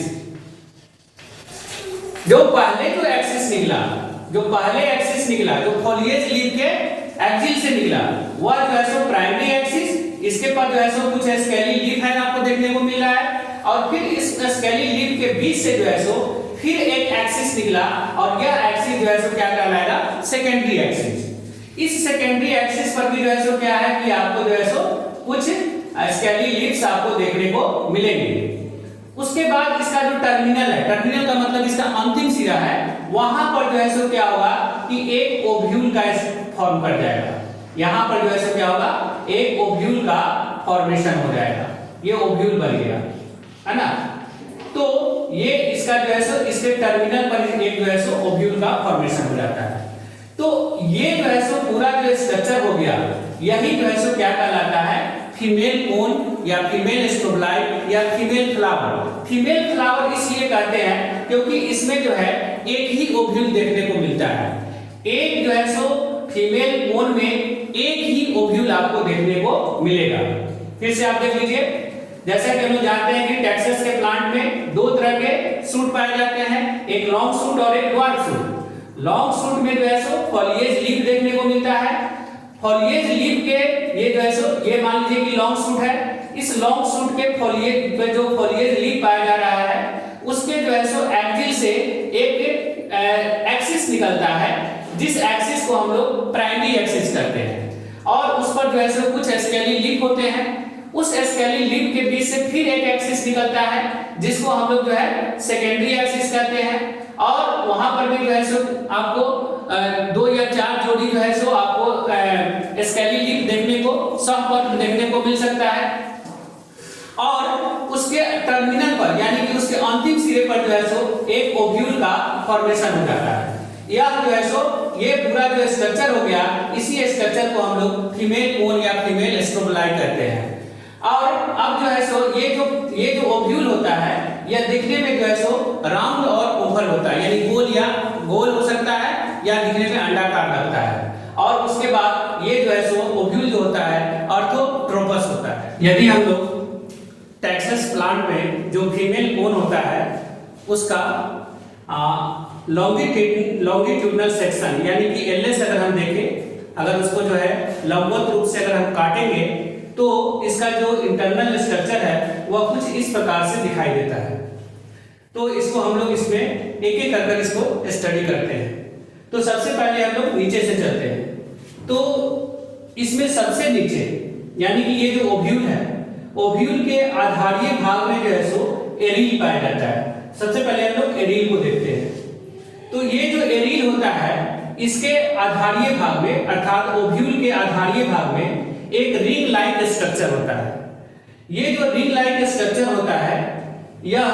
जो पहले जो एक्सिस निकला, जो फॉलिएज लीफ के एक्सिस से निकला, वह जो है सो प्राइमरी एक्सिस। इसके पर जो है सो कुछ स्केली लीफ है आपको देखने को मिल रहा है, और फिर इस स्केली लीफ के बीच से जो है सो फिर एक एक्सिस निकला, और यह एक्सिस जो है सो क्या कहलाएगा? Secondary axis. इस सेकेंडरी एक्सिस पर भी जो है सो क्या है कि आपको जो है सो कुछ स्केली लीव्स आपको देखने को मिलेंगे। उसके बाद इसका जो टर्मिनल है, टर्मिनल का मतलब इसका अंतिम सिरा है, वहां पर जो है सो क्या होगा कि एक ओव्यूल का फॉर्म कर जाएगा। यहां पर जो है सो क्या होगा? एक ओव्यूल का फॉर्मेशन हो जाएगा। ये ओव्यूल बन गया, है ना। तो ये इसका जो है सो इसके टर्मिनल पर एक जो है सो ओव्यूल का फॉर्मेशन हो जाता है। तो ये जो है सो पूरा जो स्ट्रक्चर हो गया, यही जो है सो क्या कहलाता है? फीमेल कोन या फीमेल स्ट्रोबलाइट या फीमेल फ्लावर। फीमेल फ्लावर इसलिए कहते हैं क्योंकि इसमें जो है एक ही ओव्यूल देखने को मिलता है। एक जो है सो फीमेल कोन में एक ही ओव्यूल आपको देखने को मिलेगा। फिर से आप देख लीजिए, जैसा कि हम लोग जानते हैं कि टेक्सास के प्लांट में दो तरह के सूट पाए जाते हैं, एक लॉन्ग सूट और एक ड्वार्फ सूट। लॉन्ग सूट में जो है सो फॉलिएज लीफ देखने को मिलता है। फॉलिएज लीफ के ये जो है सो ये मान लीजिए कि लॉन्ग सूट है। इस लॉन्ग सूट के फॉलिएज पे जो फॉलिएज लीफ पाया जा रहा है, उसके जो है सो एक्सिल से एक एक्सिस निकलता है, जिस एक्सिस को हम लोग प्राइमरी एक्सिस कहते हैं। और उस पर जो है सो कुछ स्केली लीफ होते हैं। उस स्केली लीफ के बीच से फिर एक एक्सिस निकलता है, जिसको हम लोग जो है सेकेंडरी एक्सिस कहते हैं। और वहां पर भी जो है सो आपको 2 या 4 जोड़ी जो है सो आपको स्केली लीफ देखने को, सहपत्र देखने को मिल सकता है। और उसके टर्मिनल पर यानी कि उसके अंतिम सिरे पर जो है सो एक ओव्यूल का फॉर्मेशन हो जाता है। यह जो है सो ये पूरा जो स्ट्रक्चर हो गया, इसी स्ट्रक्चर को हम लोग फीमेल कोन या फीमेल स्ट्रोबलाइट कहते हैं। और अब जो है सो ये जो ओव्यूल होता है, यह दिखने में जो है सो राउंड और ओवल होता है, यानी गोल हो सकता है या दिखने में अंडाकार लगता है। और उसके बाद ये जो है सो ओव्यूल जो होता है ऑर्थोट्रोपस होता है। यदि हम लोग टेक्सास प्लांट में जो फीमेल कोन होता है उसका लॉन्गिट्यूडनल सेक्शन यानी कि एलएस अगर हम देखें, अगर उसको जो है लंबवत रूप से अगर हम काटेंगे तो इसका जो इंटरनल स्ट्रक्चर है वह कुछ इस प्रकार से दिखाई देता है। तो इसको हम लोग इसमें एक एक करके इसको स्टडी करते हैं। तो सबसे पहले हम लोग नीचे से चलते हैं। तो इसमें सबसे नीचे यानी कि ये जो ओव्यूल है, ओव्यूल के आधारीय भाग में जो है सो एरील पाया जाता है। सबसे पहले हम लोग एरील को देखते हैं। तो ये जो एरील होता है, इसके आधारीय भाग में अर्थात ओव्यूल के आधारीय भाग में एक रिंग लाइक स्ट्रक्चर होता है। ये जो रिंग लाइक स्ट्रक्चर होता है, यह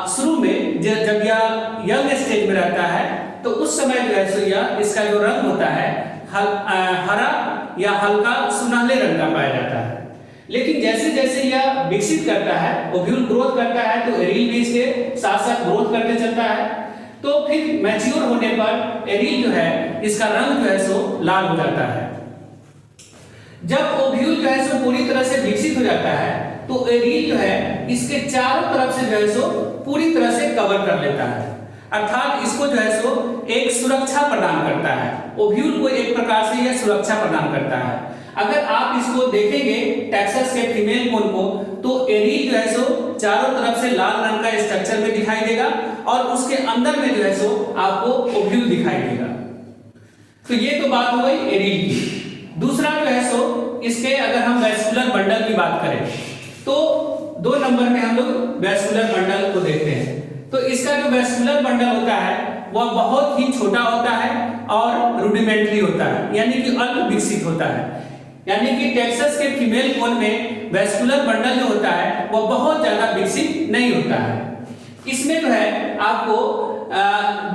शुरू में जब यह यंग स्टेज में रहता है तो उस समय जो है सो यह इसका जो रंग होता है हरा या हल्का सुनहरे रंग का पाया जाता है। लेकिन जैसे जैसे यह विकसित करता है, ओव्यूल ग्रोथ करता है, तो एरील भी इसके साथ साथ ग्रोथ करते चलता है। तो फिर मैच्योर होने पर एरील जो है इसका रंग जो है सो लाल हो जाता है। जब ओव्यूल जो है सो पूरी तरह से विकसित हो जाता है तो एरील जो है इसके चारों तरफ से जो है सो पूरी तरह से कवर कर लेता है, अर्थात इसको जो है सो एक सुरक्षा प्रदान करता है। ओव्यूल को एक प्रकार से यह सुरक्षा प्रदान करता है। अगर आप इसको देखेंगे टेक्सास के फीमेल कोन को, तो एरील जो है सो चारों तरफ से लाल रंग का स्ट्रक्चर में दिखाई देगा और उसके अंदर में जो है सो आपको ओव्यूल दिखाई देगा। तो ये तो बात हो गई एरील की। दूसरा जो है सो इसके अगर हम वैस्कुलर बंडल की बात करें तो 2 नंबर में हम लोग वैस्कुलर बंडल को देखते हैं। तो इसका जो वैस्कुलर बंडल होता है वह बहुत ही छोटा होता है और रुडिमेंट्री होता है, यानी कि अल्प विकसित होता है। यानी कि टैक्सस के फीमेल कोन में वेस्कुलर बंडल जो होता है वो बहुत ज्यादा विकसित नहीं होता है। इसमें जो है आपको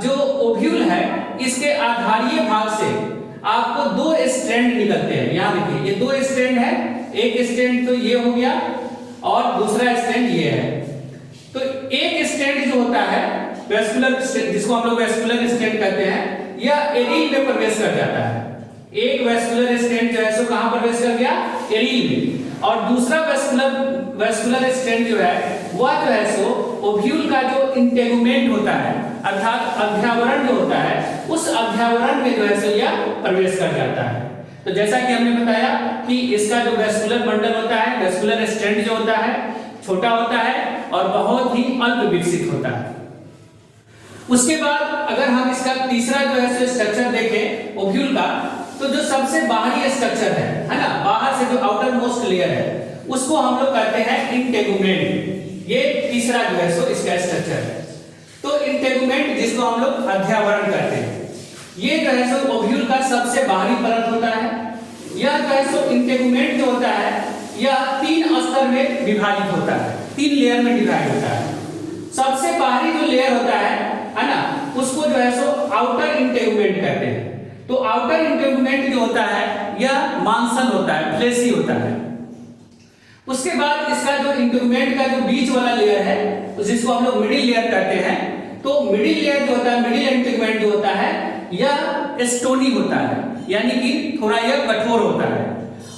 जो ओव्यूल है इसके आधारीय भाग से आपको दो स्ट्रैंड निकलते हैं। यहाँ देखिए ये दो स्ट्रैंड है, एक स्ट्रैंड तो ये हो गया और दूसरा स्ट्रैंड ये है। तो एक स्ट्रैंड जो होता है वेस्कुलर, जिसको हम लोग वेस्कुलर स्ट्रैंड कहते हैं, यह एरील में प्रवेश कर जाता है। एक वेस्कुलर स्ट्रैंड जो है सो कहां प्रवेश कर गया? एरील में। और दूसरा वेस्कुलर स्ट्रैंड जो है वह जो है सो ओव्यूल का जो इंटेगुमेंट होता है, अर्थात अध्यावरण जो होता है, उस अध्यावरण में जो है सो यह प्रवेश कर जाता है। तो जैसा कि हमने बताया कि इसका जो वेस्कुलर बंडल होता है, वेस्कुलर स्ट्रैंड जो होता है छोटा होता है और बहुत ही अल्प विकसित होता है। उसके बाद अगर हम इसका तीसरा जो है स्ट्रक्चर देखें ओव्यूल का, तो जो सबसे बाहरी स्ट्रक्चर है ना, बाहर से जो आउटर मोस्ट लेयर है उसको हम लोग कहते हैं इंटेगुमेंट। ये तीसरा जो है सो इसका स्ट्रक्चर है। तो इंटेगुमेंट जिसको हम लोग अध्यावरण कहते हैं, ये जो है सो ओव्यूल का सबसे बाहरी परत होता है। यह जो है सो इंटेगुमेंट जो होता है यह 3 स्तर में विभाजित होता है, 3 लेयर में डिवाइड होता है। सबसे बाहरी जो लेयर होता है ना, उसको जो है सो आउटर इंटेगुमेंट कहते हैं। तो आउटर इंटेगुमेंट जो होता है यह मांसल होता है, फ्लेशी होता है। उसके बाद इसका जो इंटेगुमेंट का जो बीच वाला लेयर है जिसको हम लोग मिडिल लेयर कहते हैं, तो मिडिल लेयर जो होता है, मिडिल इंटेगुमेंट जो होता है यह स्टोनी होता है, यानी कि थोड़ा यह कठोर होता है।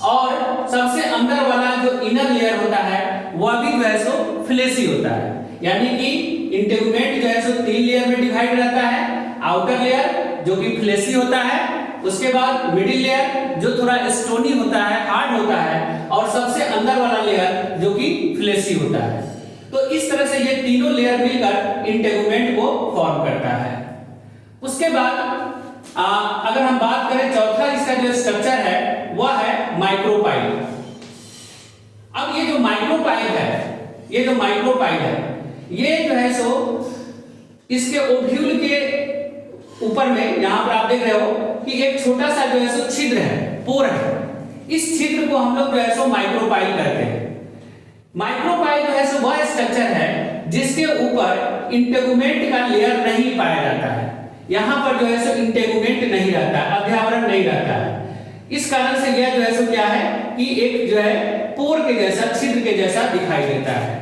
और सबसे अंदर वाला जो इनर लेयर होता है वह भी जो है सो फ्लेशी होता है। यानी कि इंटेगुमेंट जो है सो 3 लेयर में डिवाइड रहता है। आउटर लेयर जो कि फ्लेशी होता है, उसके बाद मिडिल लेयर जो थोड़ा स्टोनी होता है, हार्ड होता है, और सबसे अंदर वाला लेयर जो कि फ्लेशी होता है। तो इस तरह से ये तीनों लेयर मिलकर इंटेगुमेंट को फॉर्म करता है। उसके बाद अगर हम बात करें चौथा इसका जो स्ट्रक्चर है वह है माइक्रोपाइल। अब ये जो माइक्रोपाइल है, ये जो जो है सो इसके ओव्यूल के ऊपर में यहां पर आप देख रहे हो कि एक छोटा सा जो है सो छिद्र है, पोर है। इस छिद्र को हम लोग जो है सो माइक्रोपाइल कहते हैं। माइक्रोपाइल जो है सो वह स्ट्रक्चर है जिसके ऊपर इंटेगुमेंट का लेयर नहीं पाया जाता है। यहां पर जो है सो इंटेगुमेंट नहीं रहता है, अध्यावरण नहीं रहता है। इस कारण से यह जो है सो क्या है कि एक जो है पोर के जैसा, छिद्र के जैसा दिखाई देता है।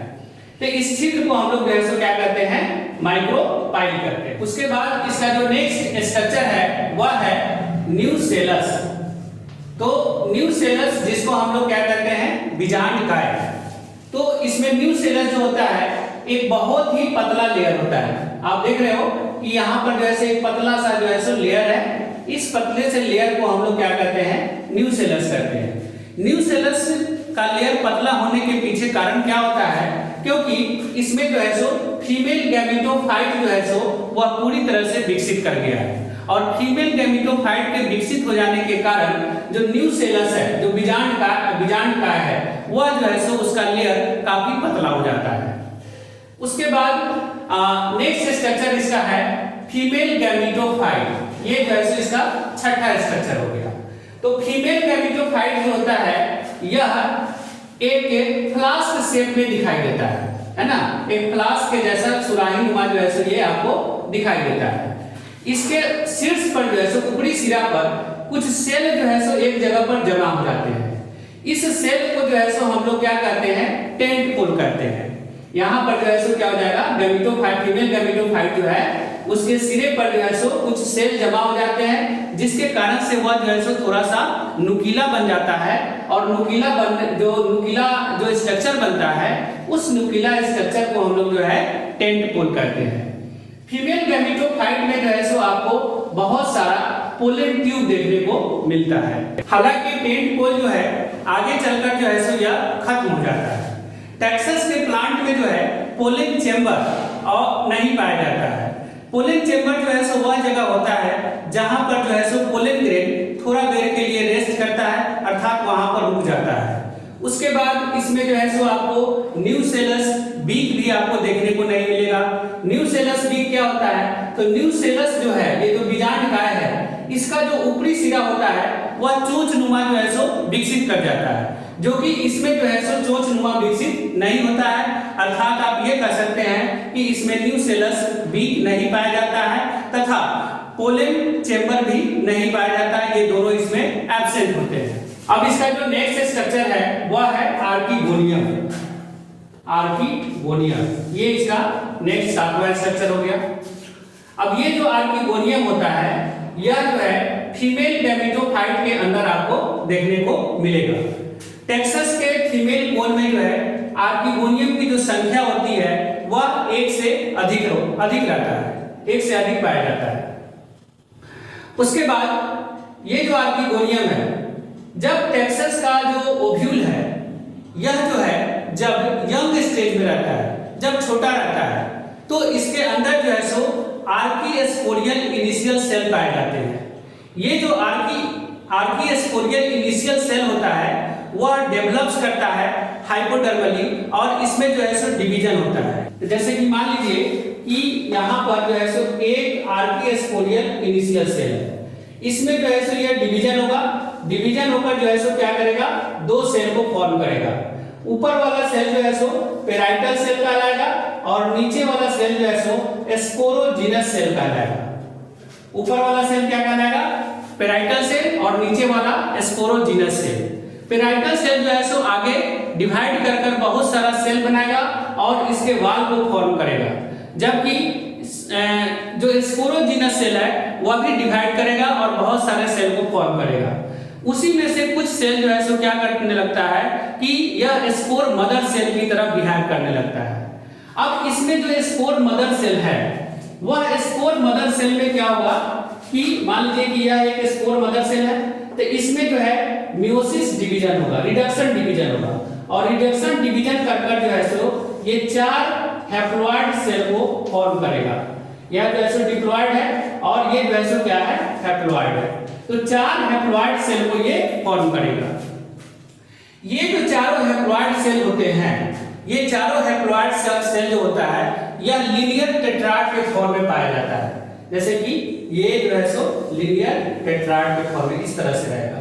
तो इस छिद्र को हम लोग जो है सो क्या कहते हैं? माइक्रोपाइल कहते हैं। उसके बाद इसका जो नेक्स्ट स्ट्रक्चर है वह है न्यूसेलस। तो न्यूसेलस जिसको हम लोग क्या कहते हैं? बीजांडकाय। तो इसमें न्यूसेलस जो होता है एक बहुत ही पतला लेयर होता है। आप देख रहे हो कि यहाँ पर जैसे एक पतला सा जो है सो लेयर है। इस पतले से लेयर को हम लोग क्या कहते हैं? न्यूसेलस कहते हैं। न्यूसेलस का लेयर पतला होने के पीछे कारण क्या होता है? क्योंकि इसमें जो है सो फीमेल गैमेटोफाइट जो है सो वह पूरी तरह से विकसित कर गया है। और फीमेल गैमेटोफाइट के विकसित हो जाने के कारण जो न्यूसेलस है, जो बीजांडकाय है, वह जो है सो उसका लेयर काफी पतला हो जाता है। उसके बाद नेक्स्ट स्ट्रक्चर इसका है फीमेल गैमेटोफाइट। ये जो है सो इसका छठा स्ट्रक्चर हो गया। तो फीमेल गैमेटोफाइट जो होता है यह एक फ्लास्क शेप में दिखाई देता है ना, एक फ्लास्क के जैसा सुराही नुमा जो है सो ये आपको दिखाई देता है। इसके शीर्ष पर जो है सो ऊपरी सिरा पर कुछ सेल जो है सो एक जगह पर जमा हो जाते हैं। इस सेल को जो है सो हम लोग क्या कहते हैं? टेंट पोल कहते हैं। यहाँ पर जो है सो क्या हो जाएगा? गैमेटोफाइट, फीमेल गैमेटोफाइट जो है उसके सिरे पर जो है सो कुछ सेल जमा हो जाते हैं, जिसके कारण से वह जो है सो थोड़ा सा नुकीला बन जाता है। और नुकीला जो स्ट्रक्चर बनता है, उस नुकीला स्ट्रक्चर को हम लोग जो है टेंट पोल कहते हैं। फीमेल गैमेटोफाइट में जो है सो आपको बहुत सारा पोलन ट्यूब देखने को मिलता है। हालांकि टेंट पोल जो है आगे चलकर जो है सो यह खत्म हो जाता है। टेक्सास के प्लांट में जो है पोलन चेंबर और नहीं पाया जाता है। पोलन चेंबर जो है सो वह जगह होता है जहां पर जो है सो पोलन ग्रेन थोड़ा देर के लिए रेस्ट करता है, अर्थात वहां पर रुक जाता है। उसके बाद इसमें जो है सो आपको न्यूसेलस बीक भी आपको देखने को नहीं मिलेगा। न्यूसेलस बीक क्या होता है? तो न्यूसेलस जो है, ये जो बीजांडकाय है, इसका जो ऊपरी सिरा होता है वह चोंचनुमा जो है सो विकसित कर जाता है, जो कि इसमें जो है सो चोंचनुमा विकसित नहीं होता है। अर्थात आप ये कह सकते हैं कि इसमें न्यूसेलस बीक नहीं पाया जाता है तथा पोलन चेंबर भी नहीं पाया जाता है, ये दोनों इसमें एब्सेंट होते हैं। अब इसका जो नेक्स्ट स्ट्रक्चर है वह है आर्किगोनियम। आर्किगोनियम ये इसका नेक्स्ट 7वां स्ट्रक्चर हो गया। अब ये जो आर्किगोनियम होता है यह जो है फीमेल गैमेटोफाइट के अंदर आपको देखने को मिलेगा। टेक्सस के फीमेल पोल में जो है आर्किगोनियम की जो संख्या होती है वह एक से अधिक रहता है, एक से अधिक पाया जाता है। उसके बाद ये जो आर्किगोनियम है, जब टेक्सस का जो ओव्यूल है यह जो है जब यंग स्टेज में रहता है, जब छोटा रहता है, तो इसके अंदर जो है सो आर्किस्पोरियल इनिशियल सेल पाए जाते हैं। ये जो आर्किस्पोरियल इनिशियल सेल होता है वह डेवलप्स करता है हाइपोडर्मली और इसमें जो है सो डिवीजन होता है। जैसे कि मान लीजिए कि यहाँ पर जो है सो एक आर्किस्पोरियल इनिशियल सेल है, इसमें जो है सो ये डिवीजन होगा, डिवीजन होकर जो है सो क्या करेगा, दो सेल को फॉर्म करेगा। ऊपर वाला सेल जो है सो पेराइटल सेल कहलाएगा और नीचे वाला सेल जो है सो स्पोरोजिनस सेल कहलाएगा। ऊपर वाला सेल क्या कहलाएगा, पेराइटल सेल और नीचे वाला स्पोरोजिनस सेल। पेराइटल सेल जो है सो आगे डिवाइड कर बहुत सारा सेल बनाएगा और इसके वाल को फॉर्म करेगा, जबकि जो स्पोरोजिनस सेल है वह भी डिवाइड करेगा और बहुत सारे सेल को फॉर्म करेगा। उसी में से कुछ सेल जो है सो क्या करने लगता है कि यह स्पोर मदर सेल की तरह बिहेव करने लगता है। अब इसमें जो स्पोर मदर सेल है वह स्पोर मदर सेल में क्या होगा कि मान लीजिए कि यह एक स्पोर मदर सेल है, तो इसमें जो है मियोसिस डिवीजन होगा, रिडक्शन डिवीजन होगा और रिडक्शन डिवीजन कर जो है सो ये 4 हैप्लॉइड सेल को फॉर्म करेगा। यह जो है सो डिप्लॉइड है और ये जो है सो क्या है, हैप्लॉइड है। तो 4 हैप्लॉइड सेल को ये फॉर्म करेगा। ये जो चारों हैप्लॉइड सेल होते हैं, ये चारों हैप्लॉइड सेल जो होता है यह लीनियर टेट्राड के फॉर्म में पाया जाता है। जैसे कि ये जो है सो लीनियर टेट्राड के फॉर्म में इस तरह से रहेगा,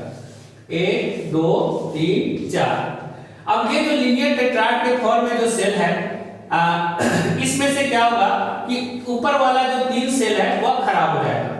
1 2 3 4। अब ये जो लीनियर टेट्राड के फॉर्म में जो सेल है इसमें से क्या होगा कि ऊपर वाला जो 3 सेल है वह खराब हो जाएगा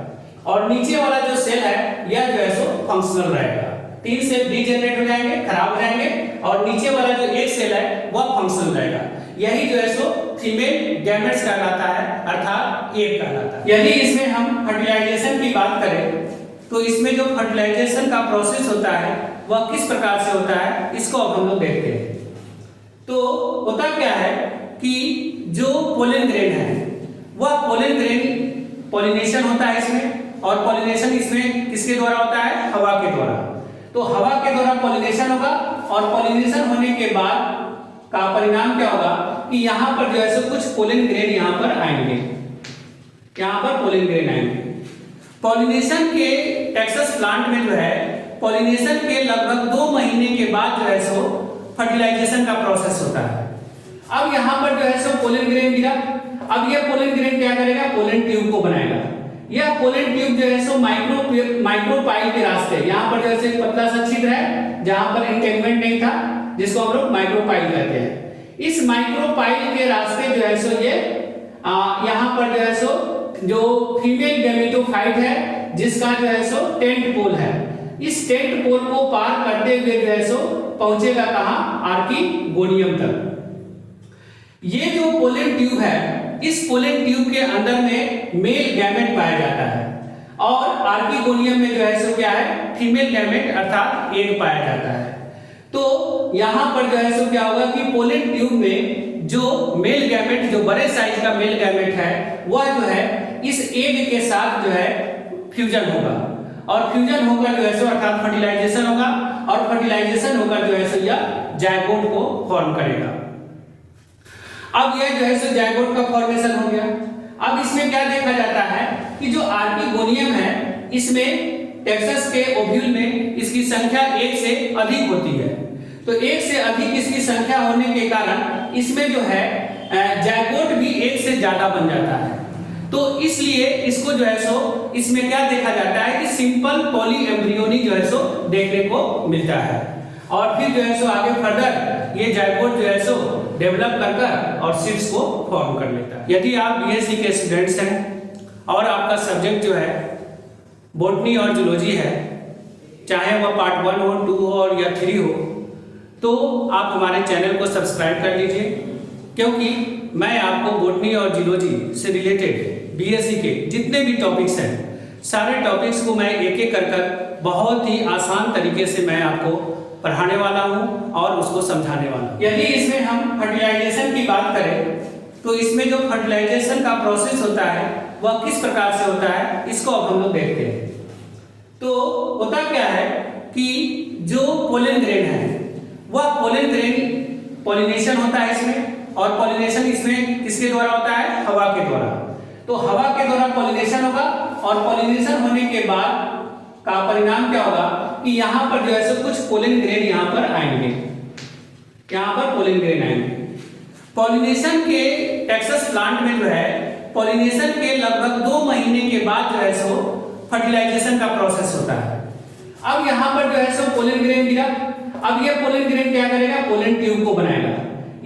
और नीचे वाला जो सेल है यह जो है सो फंक्शनल रहेगा। 3 सेल डीजेनरेट हो जाएंगे, खराब हो जाएंगे और नीचे वाला जो एक सेल है वह फंक्शनल रहेगा। यही जो है सो फीमेल गैमेट्स कहलाता है, अर्थात एग कहलाता है। यदि इसमें हम फर्टिलाइजेशन की बात करें तो इसमें जो फर्टिलाइजेशन का प्रोसेस होता है वह किस प्रकार से होता है, इसको अब हम लोग देखते हैं। तो होता क्या है कि जो पोलन ग्रेन है वह पोलन ग्रेन पॉलिनेशन होता है इसमें, और पॉलिनेशन इसमें किसके द्वारा होता है, हवा के द्वारा। तो हवा के द्वारा पॉलिनेशन होगा और पॉलिनेशन होने के बाद का परिणाम क्या होगा कि यहाँ पर जो है सो कुछ पोलन ग्रेन यहाँ पर आएंगे, यहाँ पर पोलन ग्रेन आएंगे। पॉलिनेशन के टेक्सस प्लांट में जो है पॉलिनेशन के लगभग 2 महीने के बाद जो है सो फर्टिलाइजेशन का प्रोसेस होता है। अब यहाँ पर जो है सो पोलन ग्रेन गिरा, अब ये पोलन ग्रेन क्या करेगा, पोलन ट्यूब को बनाएगा। यह पोलन ट्यूब जो है सो माइक्रोपाइल के रास्ते, यहाँ पर जो है एक पतला सा छिद्र है जहाँ पर एंटेगमेंट नहीं था, जिसको हम लोग माइक्रोपाइल कहते हैं। इस माइक्रोपाइल के रास्ते जो है सो ये यहाँ पर जो है सो जो फीमेल गैमेटोफाइट है जिसका जो है सो टेंट पोल है, इस टेंट पोल को पार करते हुए जो है सो पहुंचेगा कहाँ, आर्किगोनियम तक। ये जो पोलन ट्यूब है, इस पोलन ट्यूब के अंदर में मेल गैमेट पाया जाता है और आर्किगोनियम में जो है सो क्या है, फीमेल गैमेट अर्थात एग पाया जाता है। तो यहाँ पर जो है सो क्या होगा कि पोलन ट्यूब में जो मेल गैमेट, जो बड़े साइज का मेल गैमेट है वह जो है इस एग के साथ जो है फ्यूजन होगा और फ्यूजन होकर जो है सो अर्थात फर्टिलाइजेशन होगा और फर्टिलाइजेशन होकर जो है सो यह जायगोट को फॉर्म करेगा। अब यह जो है सो जायगोट का फॉर्मेशन हो गया। अब इसमें क्या देखा जाता है कि जो आर्किगोनियम है इसमें टेक्सस के ओव्यूल में इसकी संख्या 1 से अधिक होती है। तो 1 से अधिक इसकी संख्या होने के कारण इसमें जो है जायगोट भी 1 से ज्यादा बन जाता है। तो इसलिए इसको जो है सो इसमें क्या देखा जाता है कि सिंपल पॉली एम्ब्रियोनी जो है सो देखने को मिलता है। और फिर जो है सो आगे फर्दर ये जाइगोट जो है सो डेवलप कर और सीड्स को फॉर्म कर लेता है। यदि आप बीएससी के स्टूडेंट्स हैं और आपका सब्जेक्ट जो है बॉटनी और जूलॉजी है, चाहे वह पार्ट 1 हो, 2 हो और या 3 हो, तो आप हमारे चैनल को सब्सक्राइब कर लीजिए, क्योंकि मैं आपको बॉटनी और जूलॉजी से रिलेटेड बीएससी के जितने भी टॉपिक्स हैं सारे टॉपिक्स को मैं एक एक कर बहुत ही आसान तरीके से मैं आपको पढ़ाने वाला हूं और उसको समझाने वाला हूं। यदि इसमें हम फर्टिलाइजेशन की बात करें तो इसमें जो फर्टिलाइजेशन का प्रोसेस होता है वह किस प्रकार से होता है, इसको अब हम लोग देखते हैं। तो होता क्या है कि जो पोलन ग्रेन है वह पोलन ग्रेन पॉलिनेशन होता है इसमें, और पॉलिनेशन इसमें किसके द्वारा होता है, हवा के द्वारा। तो हवा के द्वारा पॉलिनेशन होगा और पॉलिनेशन होने के बाद का परिणाम क्या होगा कि यहाँ पर जो है सो कुछ पोलन ग्रेन यहाँ पर आएंगे, यहाँ पर पोलन ग्रेन आएंगे। पॉलिनेशन के टेक्सास प्लांट में जो है पॉलिनेशन के लगभग 2 महीने के बाद जो है सो फर्टिलाइजेशन का प्रोसेस होता है। अब यहाँ पर जो है सो पोलन ग्रेन गिरा, अब ये पोलन ग्रेन क्या करेगा, पोलन ट्यूब को बनाएगा।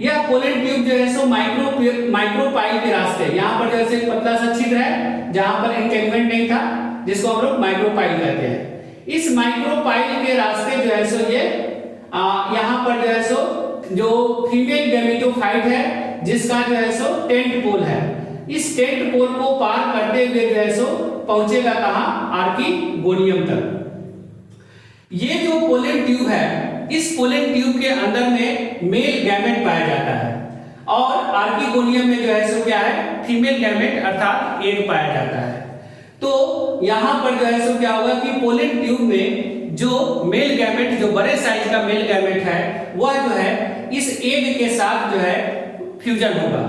यह पोलन ट्यूब जो है सो माइक्रोपाइल के रास्ते, यहाँ पर जैसे पतला सा छिद्र है जहां पर एंटेंगमेंट नहीं था, जिसको हम लोग माइक्रोपाइल कहते हैं। इस माइक्रोपाइल के रास्ते जो है सो ये यहाँ पर जो है सो जो फीमेल गैमेटोफाइट है जिसका जो है सो टेंट पोल है, इस टेंट पोल को पार करते हुए जो है सो पहुंचेगा कहां, आर्किगोनियम तक। ये जो पोलन ट्यूब है, इस पोलन ट्यूब के अंदर में मेल गैमेट पाया जाता है और आर्किगोनियम में जो है सो क्या है, फीमेल गैमेट अर्थात एग पाया जाता है। तो यहां पर जो है सो क्या होगा कि पोलन ट्यूब में जो मेल गैमेट, जो बड़े साइज का मेल गैमेट है, वह जो है इस एग के साथ जो है फ्यूजन होगा,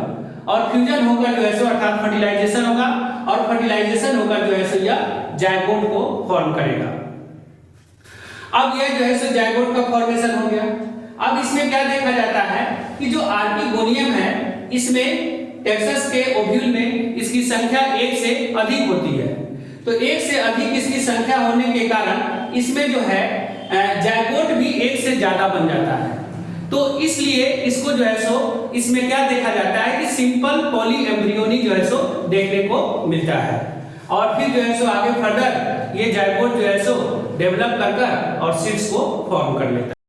और फ्यूजन होकर जो है सो अर्थात फर्टिलाइजेशन होगा, और फर्टिलाइजेशन होकर जो है सो यह जाइगोट को फॉर्म करेगा। अब यह जो है सो जाइगोट का फॉर्मेशन हो गया। अब इसमें क्या देखा जाता है कि जो आर्किगोनियम है इसमें टेक्सास के ओव्यूल में इसकी संख्या 1 से अधिक होती है। तो 1 से अधिक इसकी संख्या होने के कारण इसमें जो है जाइगोट भी 1 से ज्यादा बन जाता है। तो इसलिए इसको जो है सो इसमें क्या देखा जाता है कि सिंपल पॉली एम्ब्रियोनी जो है सो देखने को मिलता है, और फिर जो है सो आगे फर्दर ये जाइगोट जो है सो डेवलप कर और सीड्स को फॉर्म कर लेता है।